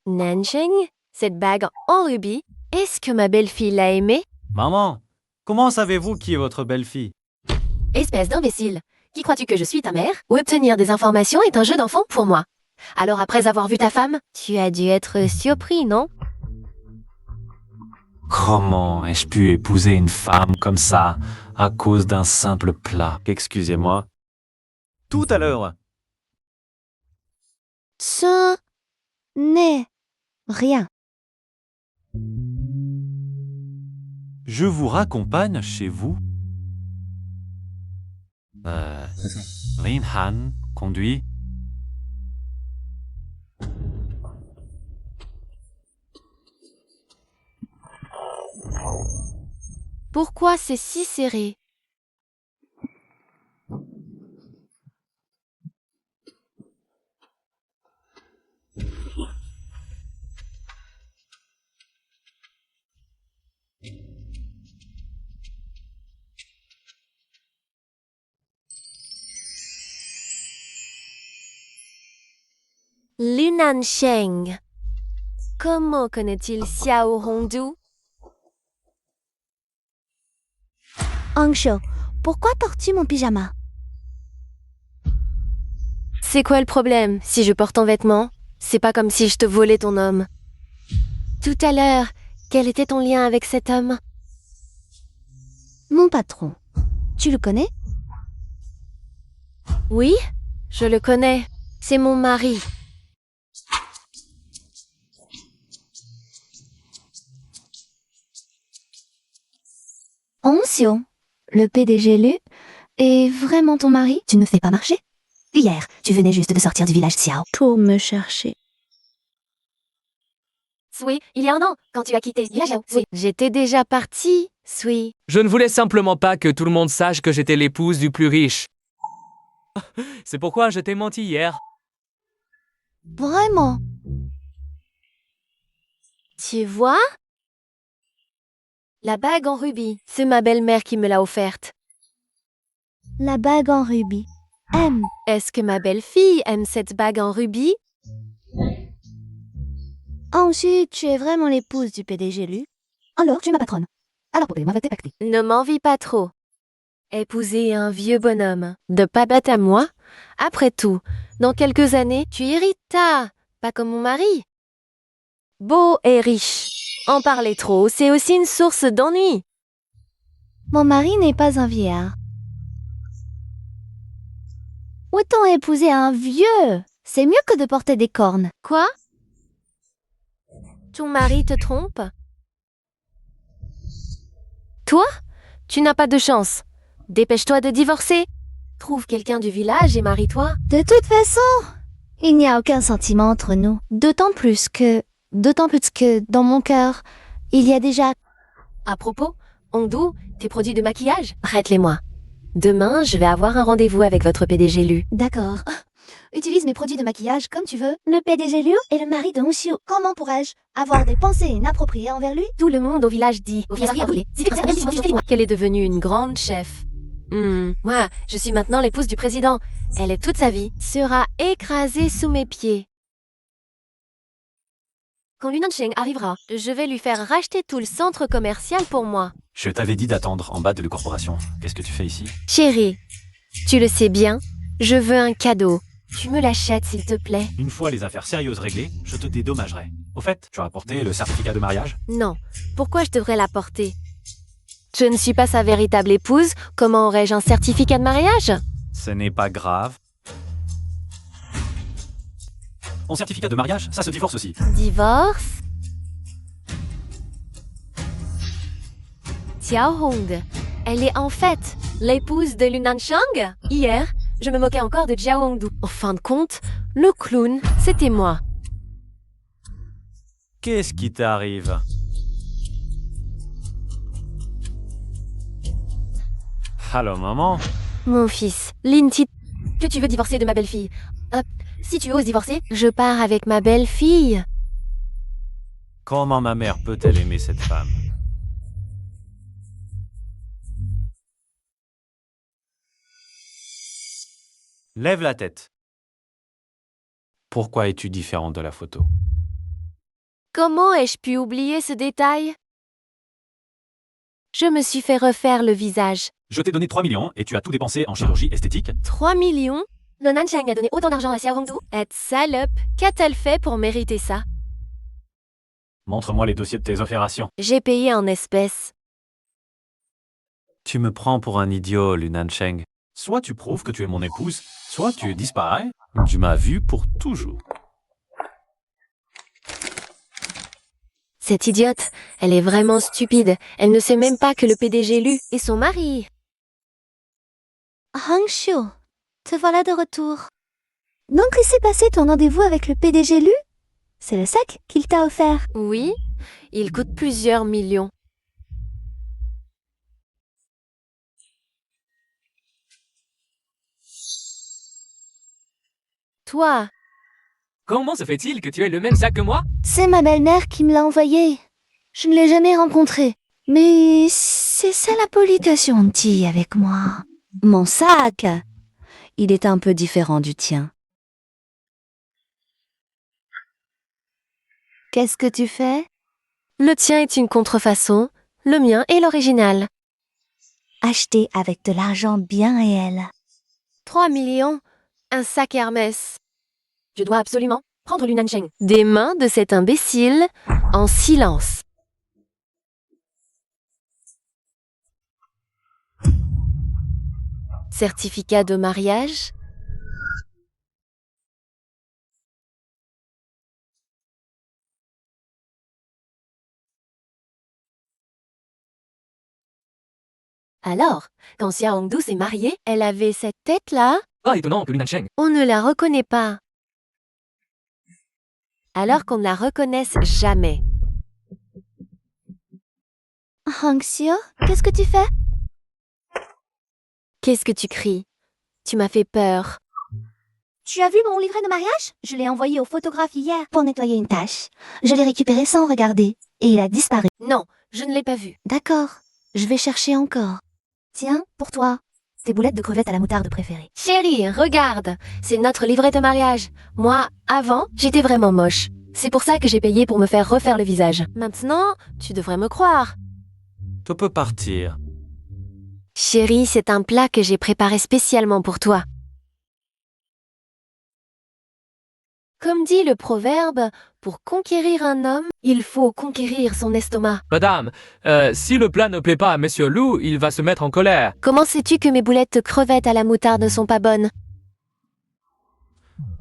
Nansheng, cette bague en rubis, est-ce que ma belle-fille l'a aimée? Maman, comment savez-vous qui est votre belle-fille? Espèce d'imbécile. Qui crois-tu que je suis, ta mère? Ou obtenir des informations est un jeu d'enfant pour moi. Alors après avoir vu ta femme, tu as dû être surpris, non? Comment ai-je pu épouser une femme comme ça à cause d'un simple plat? Excusez-moi. Tout à l'heure. Ce n'est rien. Je vous raccompagne chez vous. Lin Han conduit. Pourquoi c'est si serré? Lu Nansheng. Comment connaît-il Xiao Hongdu? Angsho, pourquoi portes-tu mon pyjama? C'est quoi le problème si je porte ton vêtement? C'est pas comme si je te volais ton homme. Tout à l'heure, quel était ton lien avec cet homme? Mon patron. Tu le connais? Oui, je le connais. C'est mon mari. Xiao, le PDG Lu est vraiment ton mari? Tu ne me fais pas marcher? Hier, tu venais juste de sortir du village Xiao. Pour me chercher. Sui, il y a un an, quand tu as quitté Xiao. Sui, j'étais déjà partie. Sui. Je ne voulais simplement pas que tout le monde sache que j'étais l'épouse du plus riche. C'est pourquoi je t'ai menti hier. Vraiment? Tu vois? La bague en rubis, c'est ma belle-mère qui me l'a offerte. La bague en rubis. M. Est-ce que ma belle-fille aime cette bague en rubis? Ensuite, tu es vraiment l'épouse du PDG Lu. Alors, tu es ma patronne. Alors, poupée, moi, t'es pacté. Ne m'envie pas trop. Épouser un vieux bonhomme, de pas bête à moi? Après tout, dans quelques années, tu hérites pas comme mon mari. Beau et riche. En parler trop, c'est aussi une source d'ennui. Mon mari n'est pas un vieillard. Autant épouser un vieux. C'est mieux que de porter des cornes. Quoi? Ton mari te trompe? Toi? Tu n'as pas de chance. Dépêche-toi de divorcer. Trouve quelqu'un du village et marie-toi. De toute façon, il n'y a aucun sentiment entre nous. D'autant plus que dans mon cœur, il y a déjà... À propos, Hongdu, tes produits de maquillage, prête-les-moi. Demain, je vais avoir un rendez-vous avec votre PDG Lu. D'accord. Utilise mes produits de maquillage comme tu veux. Le PDG Lu est le mari de Xiao. Comment pourrais-je avoir des pensées inappropriées envers lui? Tout le monde au village dit qu'elle est devenue une grande chef. Moi, je suis maintenant l'épouse du président. Elle est toute sa vie sera écrasée sous mes pieds. Quand Lu Nansheng arrivera, je vais lui faire racheter tout le centre commercial pour moi. Je t'avais dit d'attendre en bas de la corporation. Qu'est-ce que tu fais ici? Chérie, tu le sais bien, je veux un cadeau. Tu me l'achètes, s'il te plaît? Une fois les affaires sérieuses réglées, je te dédommagerai. Au fait, tu as apporté le certificat de mariage? Non. Pourquoi je devrais l'apporter? Je ne suis pas sa véritable épouse. Comment aurais-je un certificat de mariage? Ce n'est pas grave. Mon certificat de mariage, ça se divorce aussi. Divorce? Xiao Hong. Elle est en fait l'épouse de Lu Nanchang. Hier, je me moquais encore de Jiao Hongdu. En fin de compte, le clown, c'était moi. Qu'est-ce qui t'arrive? Allô, maman? Mon fils, Lin Ti, que tu veux divorcer de ma belle-fille. Si tu oses divorcer, je pars avec ma belle-fille. Comment ma mère peut-elle aimer cette femme? Lève la tête. Pourquoi es-tu différente de la photo? Comment ai-je pu oublier ce détail? Je me suis fait refaire le visage. Je t'ai donné 3 millions et tu as tout dépensé en chirurgie esthétique? 3 millions? Le Nanchang a donné autant d'argent à Xiao Hongdu? Être salope, qu'a-t-elle fait pour mériter ça? Montre-moi les dossiers de tes opérations. J'ai payé en espèces. Tu me prends pour un idiot, Lu Nanchang. Soit tu prouves que tu es mon épouse, soit tu disparais. Tu m'as vu pour toujours. Cette idiote, elle est vraiment stupide. Elle ne sait même pas que le PDG Lu est son mari. Hong Xiu, te voilà de retour. Donc, il s'est passé ton rendez-vous avec le PDG Lu? C'est le sac qu'il t'a offert. Oui, il coûte plusieurs millions. Toi, Comment se fait-il que tu aies le même sac que moi? C'est ma belle-mère qui me l'a envoyé. Je ne l'ai jamais rencontré. Mais c'est ça la pollution, Ti, avec moi. Mon sac, il est un peu différent du tien. Qu'est-ce que tu fais? le tien est une contrefaçon, le mien est l'original. Acheté avec de l'argent bien réel. 3 millions, un sac Hermès. Je dois absolument prendre Lu Nanchang. Des mains de cet imbécile, en silence. Certificat de mariage. Alors, quand Xiao Hongdu s'est mariée, elle avait cette tête-là. Ah, étonnant que Lu Nanchang. On ne la reconnaît pas. Alors qu'on ne la reconnaisse jamais. Hong Xiu, qu'est-ce que tu fais? Qu'est-ce que tu cries? Tu m'as fait peur. Tu as vu mon livret de mariage? Je l'ai envoyé au photographe hier pour nettoyer une tache. Je l'ai récupéré sans regarder et il a disparu. Non, je ne l'ai pas vu. D'accord, je vais chercher encore. Tiens, pour toi, tes boulettes de crevettes à la moutarde préférées. Chérie, regarde, c'est notre livret de mariage. Moi, avant, j'étais vraiment moche. C'est pour ça que j'ai payé pour me faire refaire le visage. Maintenant, tu devrais me croire. Tu peux partir. Chérie, c'est un plat que j'ai préparé spécialement pour toi. Comme dit le proverbe, pour conquérir un homme, il faut conquérir son estomac. Madame, si le plat ne plaît pas à Monsieur Lu, il va se mettre en colère. Comment sais-tu que mes boulettes de crevettes à la moutarde ne sont pas bonnes?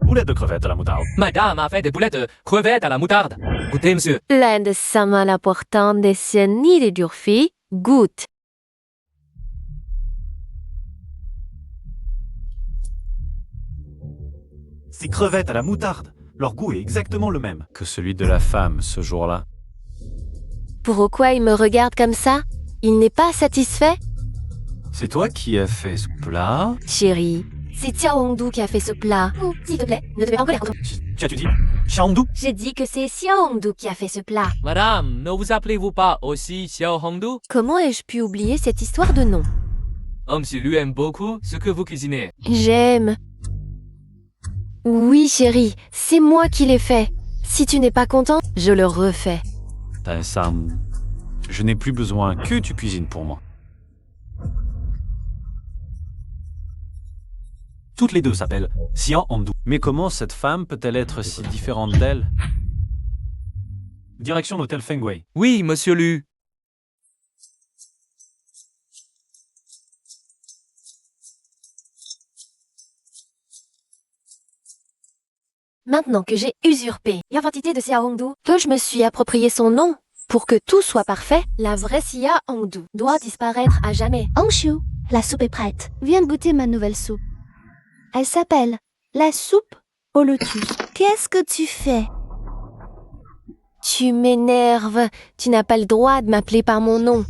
Boulettes de crevettes à la moutarde. Madame a fait des boulettes de crevettes à la moutarde. Goûtez, monsieur. L'Inde sama la portante des ni de Durfi, goûte. Ces crevettes à la moutarde, leur goût est exactement le même que celui de la femme ce jour-là. Pourquoi il me regarde comme ça? Il n'est pas satisfait? C'est toi qui as fait ce plat? Chérie, c'est Xiao Hongdu qui a fait ce plat. Oh, s'il te plaît, ne te mets pas en colère contre moi. Tu as-tu dit Xiao Hongdu? J'ai dit que c'est Xiao Hongdu qui a fait ce plat. Madame, ne vous appelez-vous pas aussi Xiao Hongdu? Comment ai-je pu oublier cette histoire de nom? Oh, Monsieur Lu aime beaucoup ce que vous cuisinez. J'aime. Oui, chérie, c'est moi qui l'ai fait. Si tu n'es pas content, je le refais. Sam, je n'ai plus besoin que tu cuisines pour moi. Toutes les deux s'appellent Xiao Hongdu. Mais comment cette femme peut-elle être si différente d'elle? Direction l'hôtel Fengwei. Oui, Monsieur Lu. Maintenant que j'ai usurpé l'identité de Xiao Hongdu, que je me suis approprié son nom, Pour que tout soit parfait, la vraie Sia Hongdu doit disparaître à jamais. Angshu, la soupe est prête. Viens goûter ma nouvelle soupe. Elle s'appelle la soupe au lotus. Qu'est-ce que tu fais? Tu m'énerves. Tu n'as pas le droit de m'appeler par mon nom.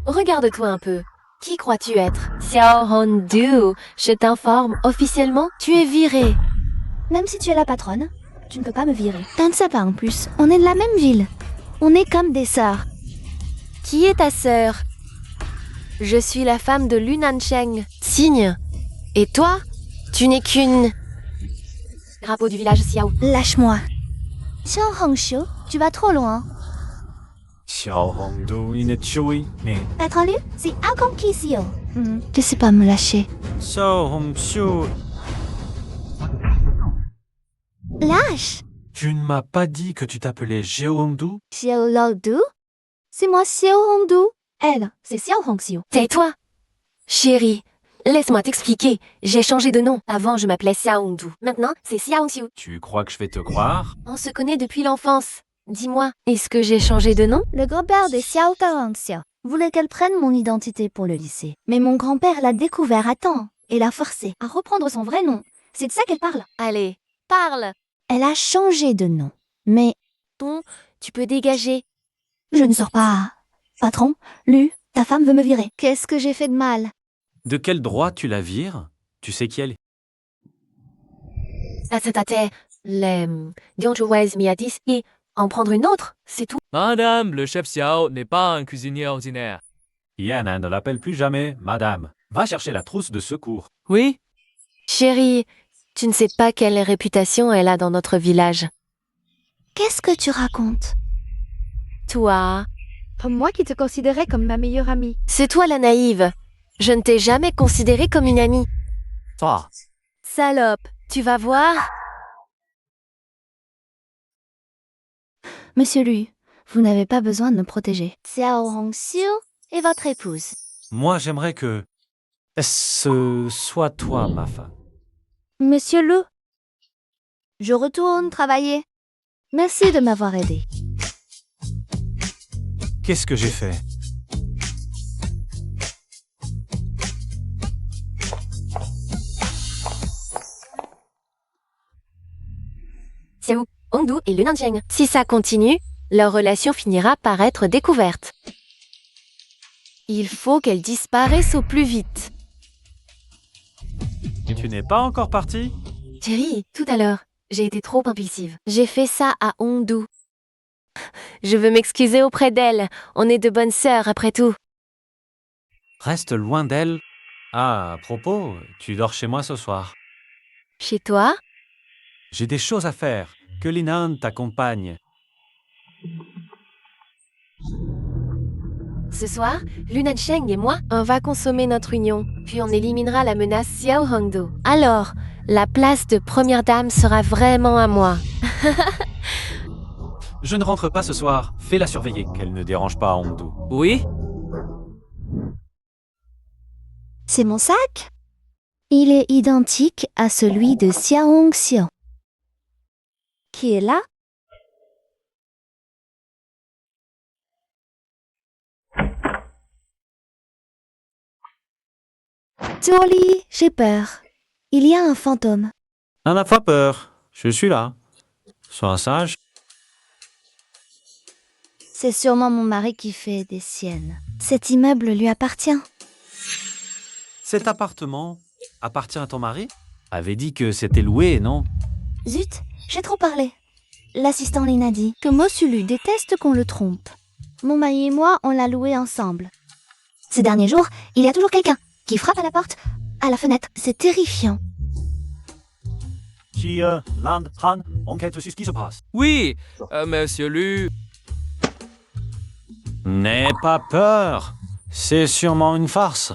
Regarde-toi un peu. Qui crois-tu être? Xiao Hongdu, je t'informe, officiellement, tu es virée. Même si tu es la patronne, tu ne peux pas me virer. T'en sais pas en plus. On est de la même ville. On est comme des sœurs. Qui est ta sœur? Je suis la femme de Lu Nancheng. Signe. Et toi? Tu n'es qu'une... Drapeau du village Xiao. Lâche-moi. Xiao Hongshu, tu vas trop loin. Xiao Hongdu Inechui, mais Patron Lu, c'est Akonkisio. Tu sais pas me lâcher. Xiao Hongshu, Lâche. tu ne m'as pas dit que tu t'appelais Xiao Hongdu? Xiao Hongdu? C'est moi Xiao Hongdu. Elle, c'est Xiao Hongxiu. Tais-toi. Chérie, laisse-moi t'expliquer. J'ai changé de nom. Avant, je m'appelais Xiao Hongdu. Maintenant, c'est Xiao Hongxiu. Tu crois que je vais te croire? On se connaît depuis l'enfance. Dis-moi, est-ce que j'ai changé de nom? Le grand-père de Xiao Kaongsio voulait qu'elle prenne mon identité pour le lycée. Mais mon grand-père l'a découvert à temps et l'a forcée. À reprendre son vrai nom. C'est de ça qu'elle parle. Allez, parle. Elle a changé de nom. Mais Tu peux dégager. Je ne sors pas. Patron, Lu, ta femme veut me virer. qu'est-ce que j'ai fait de mal? De quel droit tu la vires? Tu sais qui elle est? Et en prendre une autre, c'est tout. Madame, le chef Xiao n'est pas un cuisinier ordinaire. Yana ne l'appelle plus jamais Madame. Va chercher la trousse de secours. Oui? Chérie, tu ne sais pas quelle réputation elle a dans notre village. Qu'est-ce que tu racontes? Toi, Moi qui te considérais comme ma meilleure amie. c'est toi la naïve. Je ne t'ai jamais considérée comme une amie. Toi. Salope, tu vas voir. Monsieur Lu, vous n'avez pas besoin de me protéger. Xiao Hongxiu est votre épouse. Moi, j'aimerais que ce soit toi, ma femme. Monsieur Lu, je retourne travailler. Merci de m'avoir aidé. Qu'est-ce que j'ai fait? Xiao Hongdu et Lu Nancheng. Si ça continue, leur relation finira par être découverte. Il faut qu'elle disparaisse au plus vite. Tu n'es pas encore parti? Chérie, tout à l'heure, j'ai été trop impulsive. J'ai fait ça à Hongdu. Je veux m'excuser auprès d'elle. On est de bonnes sœurs après tout. Reste loin d'elle. Ah, à propos, tu dors chez moi ce soir. Chez toi? J'ai des choses à faire. Que Linan t'accompagne. Ce soir, Lu Nancheng et moi, on va consommer notre union, puis on éliminera la menace Xiao Hongdu. Alors, la place de première dame sera vraiment à moi. Je ne rentre pas ce soir. Fais-la surveiller, qu'elle ne dérange pas Hongdu. Oui? C'est mon sac? Il est identique à celui de Xiao Hongxiu. Qui est là? Jolie, j'ai peur. Il y a un fantôme. N'en a pas peur. Je suis là. Sois sage. C'est sûrement mon mari qui fait des siennes. Cet immeuble lui appartient. Cet appartement appartient à ton mari? Avait dit que c'était loué, non? Zut, j'ai trop parlé. L'assistant Lin a dit. Que Monsieur Lu déteste qu'on le trompe. Mon mari et moi, on l'a loué ensemble. Ces derniers jours, il y a toujours quelqu'un qui frappe à la porte, à la fenêtre. C'est terrifiant. Land, Han, enquête sur ce qui se passe. Oui, monsieur Lu. N'aie pas peur. C'est sûrement une farce.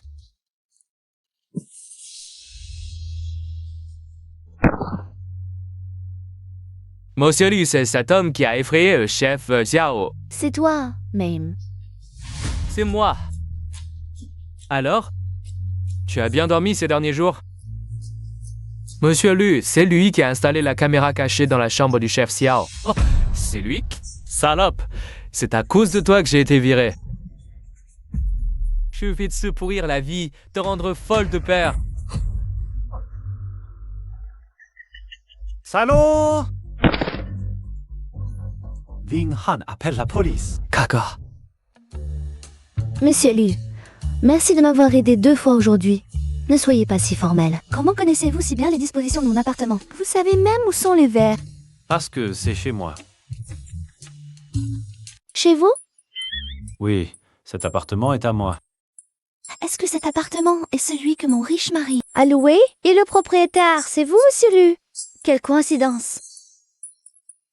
Monsieur Lu, c'est cet homme qui a effrayé le chef Xiao. C'est toi, même. C'est moi. Alors? Tu as bien dormi ces derniers jours? Monsieur Lu, c'est lui qui a installé la caméra cachée dans la chambre du chef Xiao. Oh, c'est lui? Salope! c'est à cause de toi que j'ai été viré. Je vais te pourrir la vie, te rendre folle de peur. Salaud! Ving Han appelle la police. Caca. Monsieur Liu, merci de m'avoir aidé 2 fois aujourd'hui. Ne soyez pas si formel. Comment connaissez-vous si bien les dispositions de mon appartement? Vous savez même où sont les verres? Parce que c'est chez moi. Chez vous? Oui, cet appartement est à moi. Est-ce que cet appartement est celui que mon riche mari... À louer? Et le propriétaire, c'est vous, monsieur Lu? Quelle coïncidence.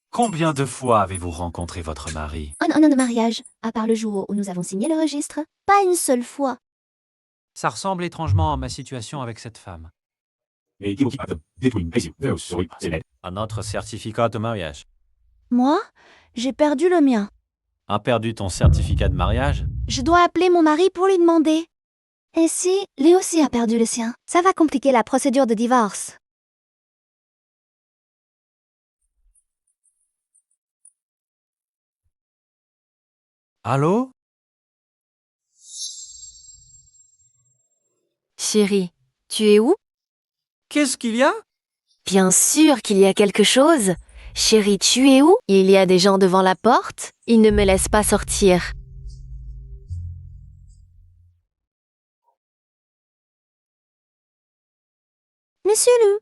Combien de fois avez-vous rencontré votre mari? En un an de mariage, à part le jour où nous avons signé le registre. Pas une seule fois. Ça ressemble étrangement à ma situation avec cette femme. À notre certificat de mariage. Moi, j'ai perdu le mien. A perdu ton certificat de mariage? Je dois appeler mon mari pour lui demander. Et si lui aussi a perdu le sien? Ça va compliquer la procédure de divorce. Allô? Chérie, tu es où? Qu'est-ce qu'il y a? Bien sûr qu'il y a quelque chose. Chérie, tu es où? Il y a des gens devant la porte. Ils ne me laissent pas sortir. Monsieur Lu,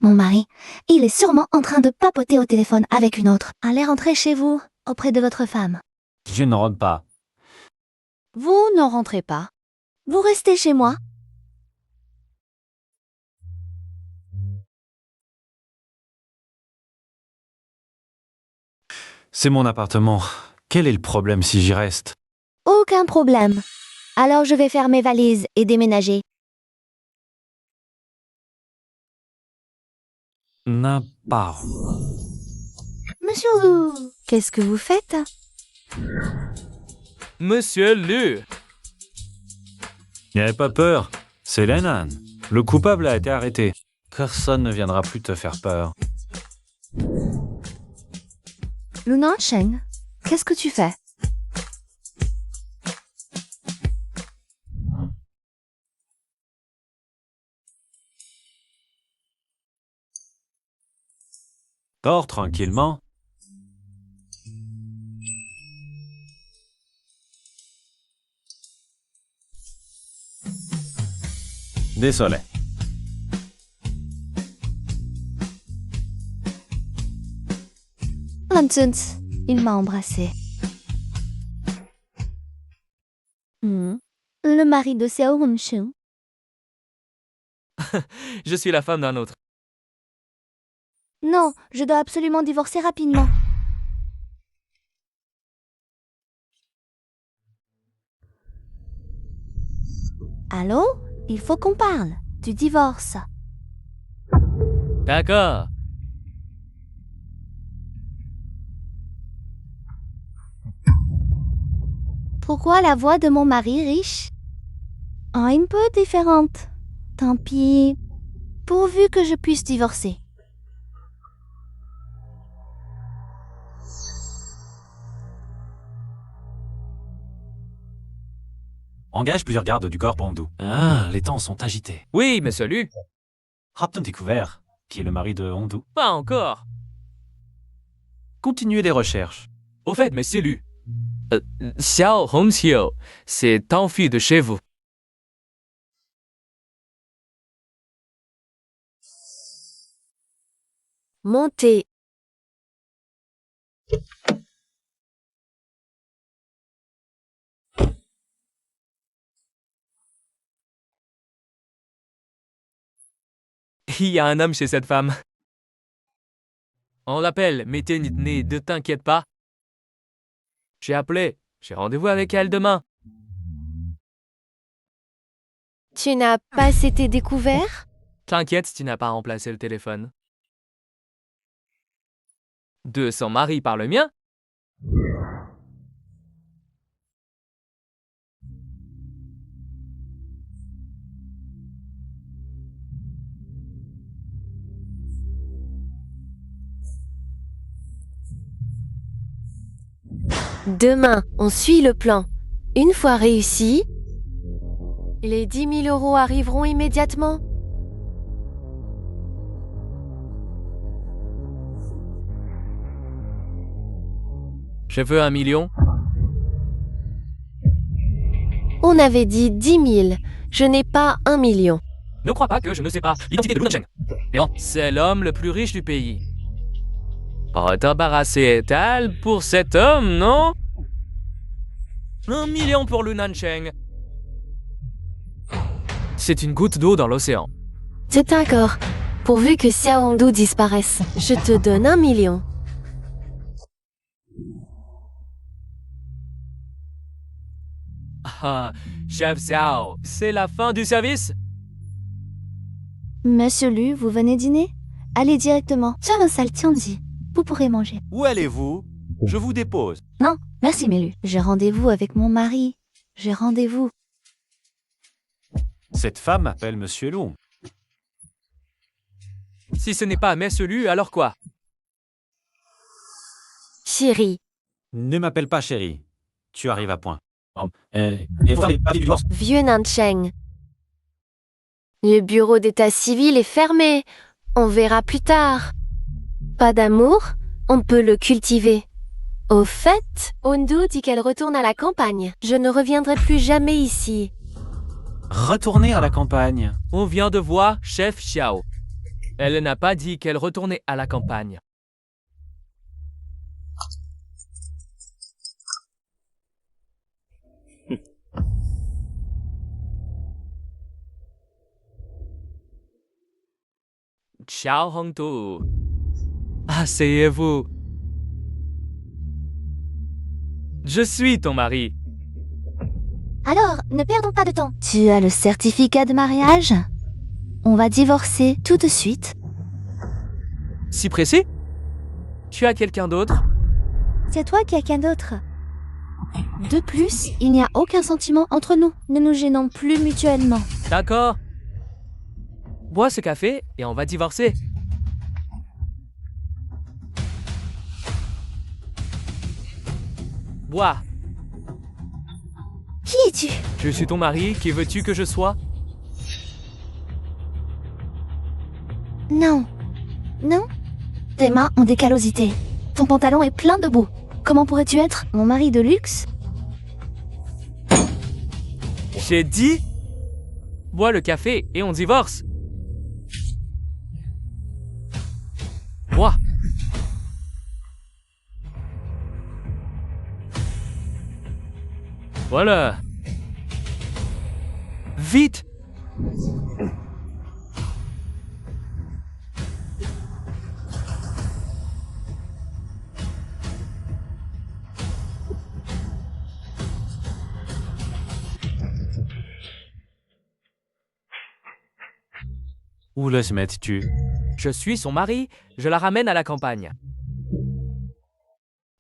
Mon mari, il est sûrement en train de papoter au téléphone avec une autre. allez rentrer chez vous, auprès de votre femme. Je ne rentre pas. Vous ne rentrez pas. Vous restez chez moi. C'est mon appartement. Quel est le problème si j'y reste? Aucun problème. Alors je vais faire mes valises et déménager. N'importe. Monsieur Lu, qu'est-ce que vous faites? Monsieur Lu. N'ayez pas peur. C'est Lennan. Le coupable a été arrêté. Personne ne viendra plus te faire peur. Lu Nansheng, qu'est-ce que tu fais? Dors tranquillement. Désolé. Nonsense, il m'a embrassé. Le mari de Xiao Hongsheng. Je suis la femme d'un autre. Non, je dois absolument divorcer rapidement. Allô? Il faut qu'on parle. Du divorce. D'accord. Pourquoi la voix de mon mari riche? Un peu différente. Tant pis. Pourvu que je puisse divorcer. Engage plusieurs gardes du corps Pondu. Ah, les temps sont agités. Oui, monsieur Lu. Rapton découvert, qui est le mari de Hondu. Pas encore. Continuez les recherches. Au fait, monsieur Lu. Xiao Hongxiu s'est enfui de chez vous. Montez. Il y a un homme chez cette femme. On l'appelle Méténitné, ne t'inquiète pas. J'ai appelé. J'ai rendez-vous avec elle demain. Tu n'as pas été découvert? T'inquiète si tu n'as pas remplacé le téléphone. De son mari par le mien? Demain, on suit le plan. Une fois réussi, les 10 000 € arriveront immédiatement. Je veux 1 million. On avait dit 10 000. Je n'ai pas 1 million. Ne crois pas que je ne sais pas l'identité de Lu Nancheng. Léon, c'est l'homme le plus riche du pays. Pas t'embarrasser, Tal, pour cet homme, non? 1 million pour Lu Nancheng. C'est une goutte d'eau dans l'océan. C'est d'accord. Pourvu que Xiao Hongdu disparaisse, je te donne 1 million. Ah, chef Xiao, c'est la fin du service? Monsieur Lu, vous venez dîner? Allez directement. Tiens, un sale Tianzi. Vous pourrez manger. Où allez-vous? Je vous dépose. Non, merci Mélu. J'ai rendez-vous avec mon mari. J'ai rendez-vous. Cette femme m'appelle Monsieur Lu. Si ce n'est pas Monsieur Lu, alors quoi? Chérie, Ne m'appelle pas chérie. Tu arrives à point. vieux Nancheng. Le bureau d'état civil est fermé. On verra plus tard. Pas d'amour? On peut le cultiver. Au fait, Hongdu dit qu'elle retourne à la campagne. Je ne reviendrai plus jamais ici. Retourner à la campagne. On vient de voir chef Xiao. Elle n'a pas dit qu'elle retournait à la campagne. Xiao Hongdu. Asseyez-vous. Je suis ton mari. Alors, ne perdons pas de temps. Tu as le certificat de mariage? On va divorcer tout de suite. Si pressé? Tu as quelqu'un d'autre? C'est toi qui as qu'un d'autre. De plus, il n'y a aucun sentiment entre nous. Ne nous gênons plus mutuellement. D'accord. Bois ce café et on va divorcer. Bois. Qui es-tu? Je suis ton mari, qui veux-tu que je sois? Non. Non? Tes mains ont des callosités. Ton pantalon est plein de boue. Comment pourrais-tu être Mon mari de luxe? J'ai dit... Bois le café et on divorce. Bois. Voilà. Vite. Où le mets-tu? Je suis son mari, je la ramène à la campagne.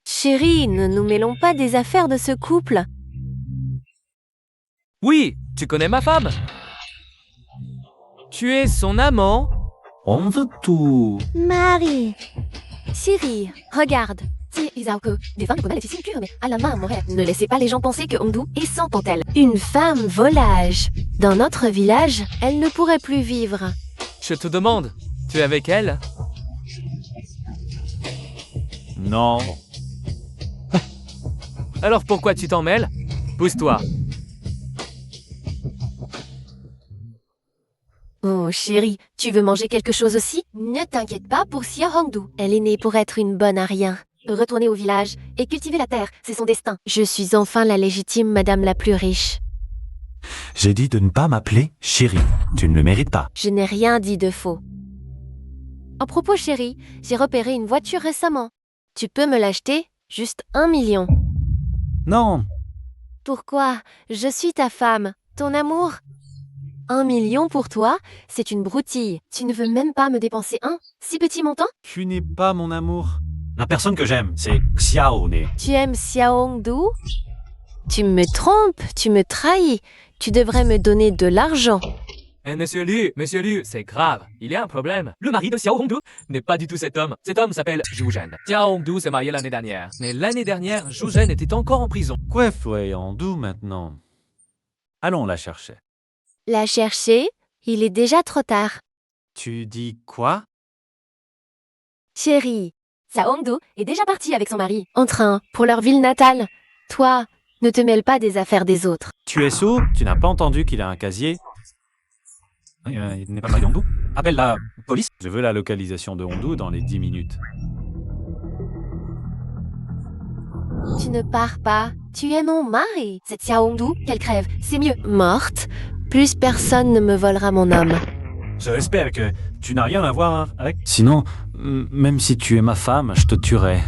Chérie, ne nous mêlons pas des affaires de ce couple. Oui, tu connais ma femme. Tu es son amant. On veut tout. Marie! Chérie, regarde. Si, Isaoko, des femmes connaissent les tissus purs, mais à la main à Montréal. Ne laissez pas les gens penser que Hongdu est sans pantel. Une femme volage. Dans notre village, elle ne pourrait plus vivre. Je te demande, tu es avec elle? Non. Alors pourquoi tu t'en mêles? Pousse-toi. Oh chérie, tu veux manger quelque chose aussi? Ne t'inquiète pas pour Xiao Hongdu. Elle est née pour être une bonne à rien. Retourner au village et cultiver la terre, c'est son destin. Je suis enfin la légitime madame la plus riche. J'ai dit de ne pas m'appeler chérie. Tu ne le mérites pas. Je n'ai rien dit de faux. À propos chérie, j'ai repéré une voiture récemment. Tu peux me l'acheter? Juste 1 million. Non. Pourquoi? Je suis ta femme, ton amour. 1 million pour toi, c'est une broutille. Tu ne veux même pas me dépenser un si petit montant? Tu n'es pas mon amour. La personne que j'aime, c'est Xiao Ne. Tu aimes Xiao Hongdu? Tu me trompes, tu me trahis. Tu devrais me donner de l'argent. Eh, monsieur Liu, c'est grave. Il y a un problème. Le mari de Xiao Hongdu n'est pas du tout cet homme. Cet homme s'appelle Zhu Zhen. Xiao Hongdu s'est marié l'année dernière. Mais l'année dernière, Zhu Zhen était encore en prison. Quoi en d'où maintenant? Allons la chercher. La chercher? Il est déjà trop tard. Tu dis quoi? Chérie, Xiao Hongdu est déjà parti avec son mari. En train, pour leur ville natale. Toi, ne te mêle pas des affaires des autres. Tu es sourd? Tu n'as pas entendu qu'il a un casier? Il n'est pas marié Hongdu? Appelle la police. Je veux la localisation de Hongdu dans les 10 minutes. Tu ne pars pas. Tu es mon mari. Cette Xiao Hongdu, qu'elle crève. C'est mieux. Morte. Plus personne ne me volera mon homme. J'espère que tu n'as rien à voir avec... Sinon, même si tu es ma femme, je te tuerai.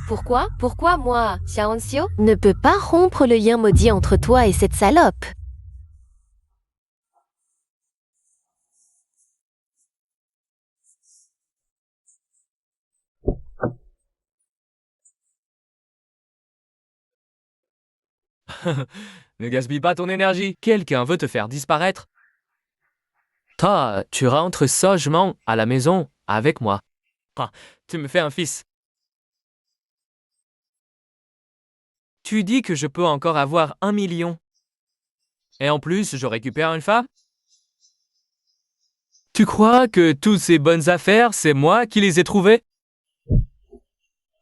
Pourquoi? Pourquoi moi, Xiao Hongxiu, ne peux pas rompre le lien maudit entre toi et cette salope? Ne gaspille pas ton énergie. Quelqu'un veut te faire disparaître. Toi, tu rentres sagement à la maison avec moi. Ah, tu me fais un fils. Tu dis que je peux encore avoir 1 million. Et en plus, je récupère une femme? Tu crois que toutes ces bonnes affaires, c'est moi qui les ai trouvées?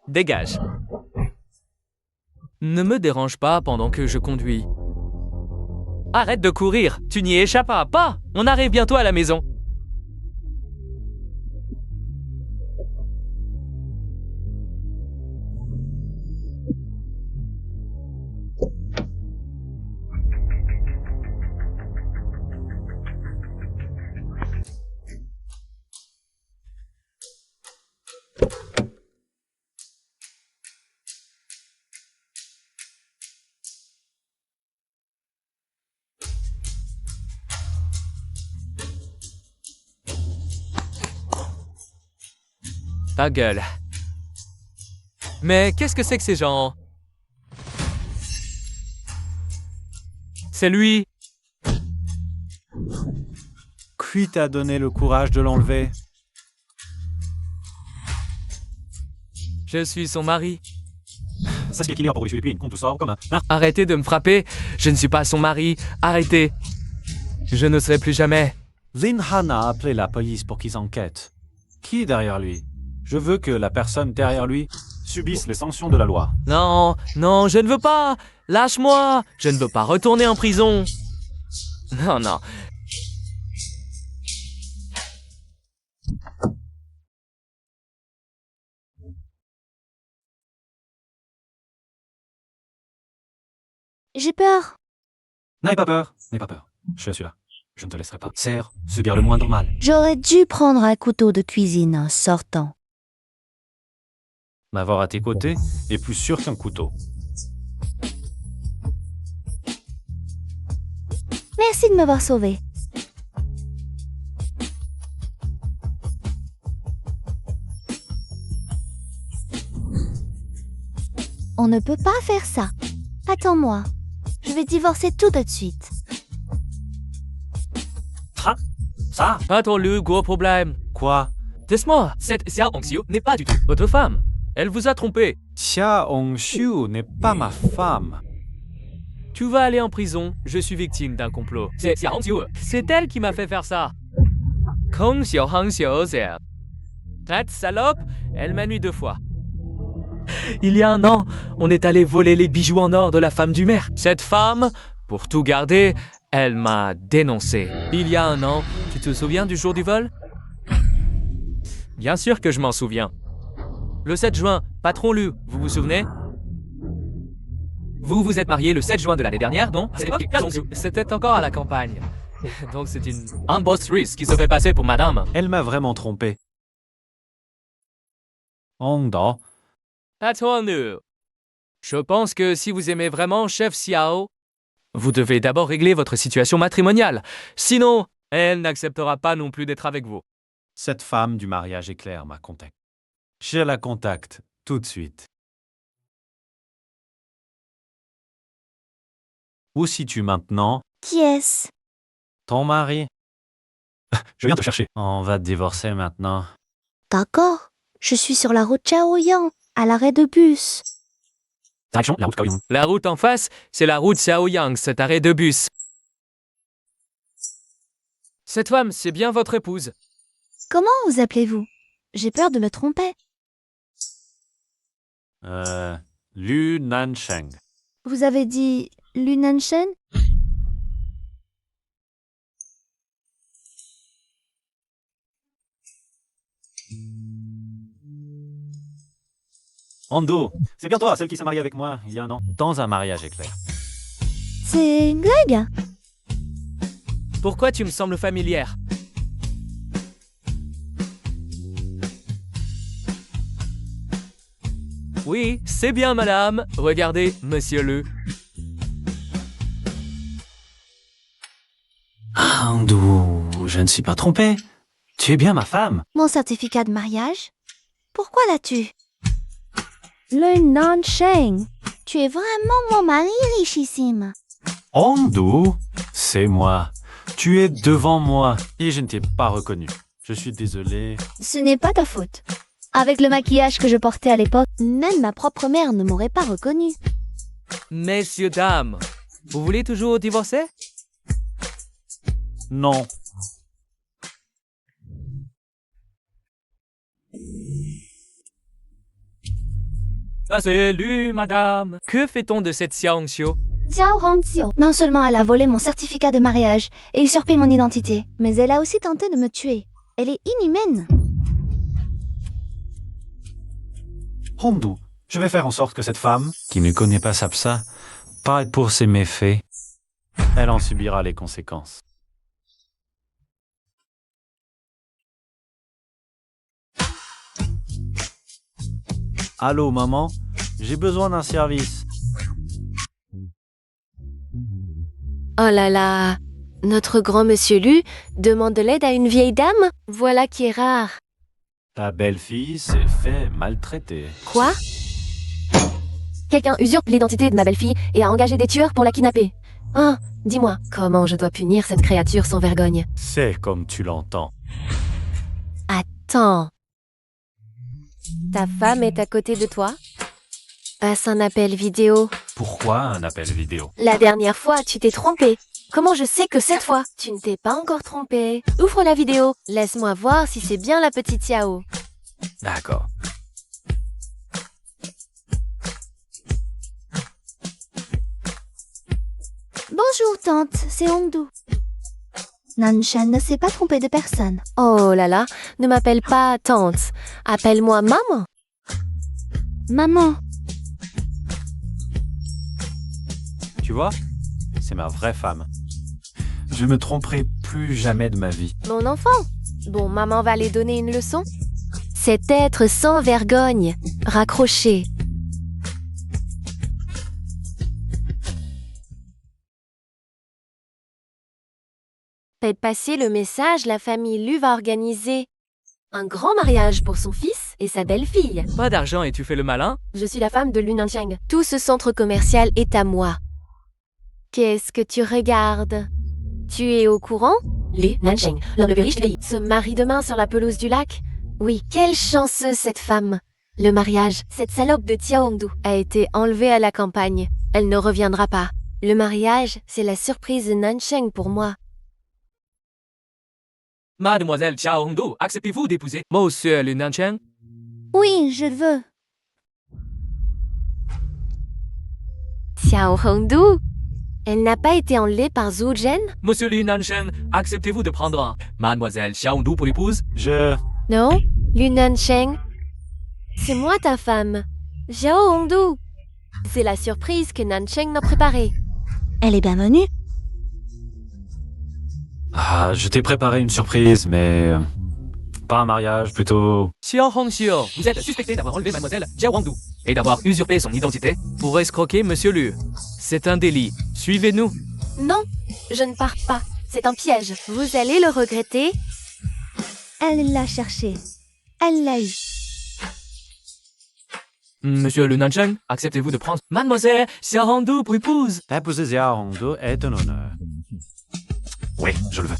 Dégage. Ne me dérange pas pendant que je conduis. Arrête de courir, tu n'y échapperas pas. On arrive bientôt à la maison. Ta gueule. Mais qu'est-ce que c'est que ces gens? C'est lui. Qui t'a donné le courage de l'enlever? Je suis son mari. Comme Arrêtez de me frapper. Je ne suis pas son mari. Arrêtez. Je ne serai plus jamais. Lin Han a appelé la police pour qu'ils enquêtent. Qui est derrière lui? Je veux que la personne derrière lui subisse les sanctions de la loi. Non, non, je ne veux pas. Lâche-moi. Je ne veux pas retourner en prison. Non, non. J'ai peur. N'aie pas peur, n'aie pas peur. Je suis là. Je ne te laisserai pas. Serre, subir le moindre mal. J'aurais dû prendre un couteau de cuisine en sortant. M'avoir à tes côtés est plus sûr qu'un couteau. Merci de m'avoir sauvé. On ne peut pas faire ça. Attends-moi. Je vais divorcer tout de suite. Ça? Pas le gros problème. Quoi? Laisse-moi. Cette Xiao Hongxiu n'est pas du tout votre femme. Elle vous a trompé. Xia Hongxiu n'est pas ma femme. Tu vas aller en prison. Je suis victime d'un complot. C'est Xiao Hongxiu. C'est elle qui m'a fait faire ça. Kong Xiao Hongxiu, c'est... Cette salope, elle m'a nuit 2 fois. Il y a 1 an, on est allé voler les bijoux en or de la femme du maire. Cette femme, pour tout garder, elle m'a dénoncé. Il y a 1 an, tu te souviens du jour du vol? Bien sûr que je m'en souviens. Le 7 juin, patron Lu, vous vous souvenez? Vous vous êtes marié le 7 juin de l'année dernière, non? C'était encore à la campagne. Donc c'est une impostrice qui se fait passer pour madame. Elle m'a vraiment trompé. Hongda. Attends-nous. Je pense que si vous aimez vraiment Chef Xiao, vous devez d'abord régler votre situation matrimoniale. Sinon, elle n'acceptera pas non plus d'être avec vous. Cette femme du mariage éclair m'a contacté. Je la contacte tout de suite. Où situe maintenant? Qui est-ce? Ton mari. Je viens te chercher. On va te divorcer maintenant. D'accord. Je suis sur la route Chaoyang, à l'arrêt de bus. Direction, la route Kaohsiung. La route en face, c'est la route Xiaoyang, cet arrêt de bus. Cette femme, c'est bien votre épouse. Comment vous appelez-vous? J'ai peur de me tromper. Lu Nansheng. Vous avez dit Lunanshen? Ando, c'est bien toi, celle qui s'est mariée avec moi il y a un an. Dans un mariage éclair. C'est Greg? Pourquoi tu me sembles familière? Oui, c'est bien, madame. Regardez, monsieur Lu. Ah, Ando, je ne suis pas trompé. Tu es bien ma femme. Mon certificat de mariage? Pourquoi l'as-tu? Lunanshen, tu es vraiment mon mari richissime. Ando, c'est moi. Tu es devant moi et je ne t'ai pas reconnu. Je suis désolé. Ce n'est pas ta faute. Avec le maquillage que je portais à l'époque, même ma propre mère ne m'aurait pas reconnu. Messieurs, dames, vous voulez toujours divorcer? Non. Ça c'est Lu, madame. Que fait-on de cette Xiaongshu? Xiao Hongxiu. Non seulement elle a volé mon certificat de mariage et usurpé mon identité, mais elle a aussi tenté de me tuer. Elle est inhumaine. Ando, je vais faire en sorte que cette femme, qui ne connaît pas Sapsa, paie pour ses méfaits. Elle en subira les conséquences. Allô, maman? J'ai besoin d'un service. Oh là là, notre grand monsieur Lu demande de l'aide à une vieille dame? Voilà qui est rare. Ta belle-fille s'est fait maltraiter. Quoi? Quelqu'un usurpe l'identité de ma belle-fille et a engagé des tueurs pour la kidnapper. Ah, dis-moi, comment je dois punir cette créature sans vergogne? C'est comme tu l'entends. Attends. Ta femme est à côté de toi? Passe un appel vidéo. Pourquoi un appel vidéo? La dernière fois, tu t'es trompé. Comment je sais que cette fois, tu ne t'es pas encore trompé? Ouvre la vidéo. Laisse-moi voir si c'est bien la petite Xiao. D'accord. Bonjour tante, c'est Hongdu. Nanshan ne s'est pas trompé de personne. Oh là là, ne m'appelle pas tante. Appelle-moi maman. Maman, Tu vois? C'est ma vraie femme. Je me tromperai plus jamais de ma vie. Mon enfant. Bon, maman va aller donner une leçon. Cet être sans vergogne, raccroché. Faites passer le message, la famille Lu va organiser un grand mariage pour son fils et sa belle-fille. Pas d'argent et tu fais le malin? Je suis la femme de Lu Nancheng. Tout ce centre commercial est à moi. Qu'est-ce que tu regardes? Tu es au courant? Lu Nancheng, l'homme le plus riche du pays, se marie demain sur la pelouse du lac. Oui, quelle chanceuse cette femme. Le mariage, cette salope de Xiao Hongdu, a été enlevée à la campagne. Elle ne reviendra pas. Le mariage, c'est la surprise de Nancheng pour moi. Mademoiselle Xiao Hongdu, acceptez-vous d'épouser Monsieur Lu Nancheng? oui, je le veux. Xiao Hongdu? Elle n'a pas été enlevée par Zhu Zhen? Monsieur Lu Nancheng, acceptez-vous de prendre Mademoiselle Xiao Hongdu pour épouse? Non, Lu Nancheng. C'est moi ta femme. Xiao Hongdu. C'est la surprise que Nancheng m'a préparée. Elle est bienvenue. Ah, je t'ai préparé une surprise, mais... pas un mariage, plutôt... Xiao Hongxiu, vous êtes suspecté d'avoir enlevé Mademoiselle Xiao Hongdu et d'avoir usurpé son identité pour escroquer Monsieur Lu. C'est un délit. Suivez-nous. Non, je ne pars pas. C'est un piège. Vous allez le regretter. Elle l'a cherché. Elle l'a eu. Monsieur Lu Nancheng, acceptez-vous de prendre Mademoiselle Xiao Hongdu pour épouse? Épouser Xiao Hongdu est un honneur. Oui, je le veux.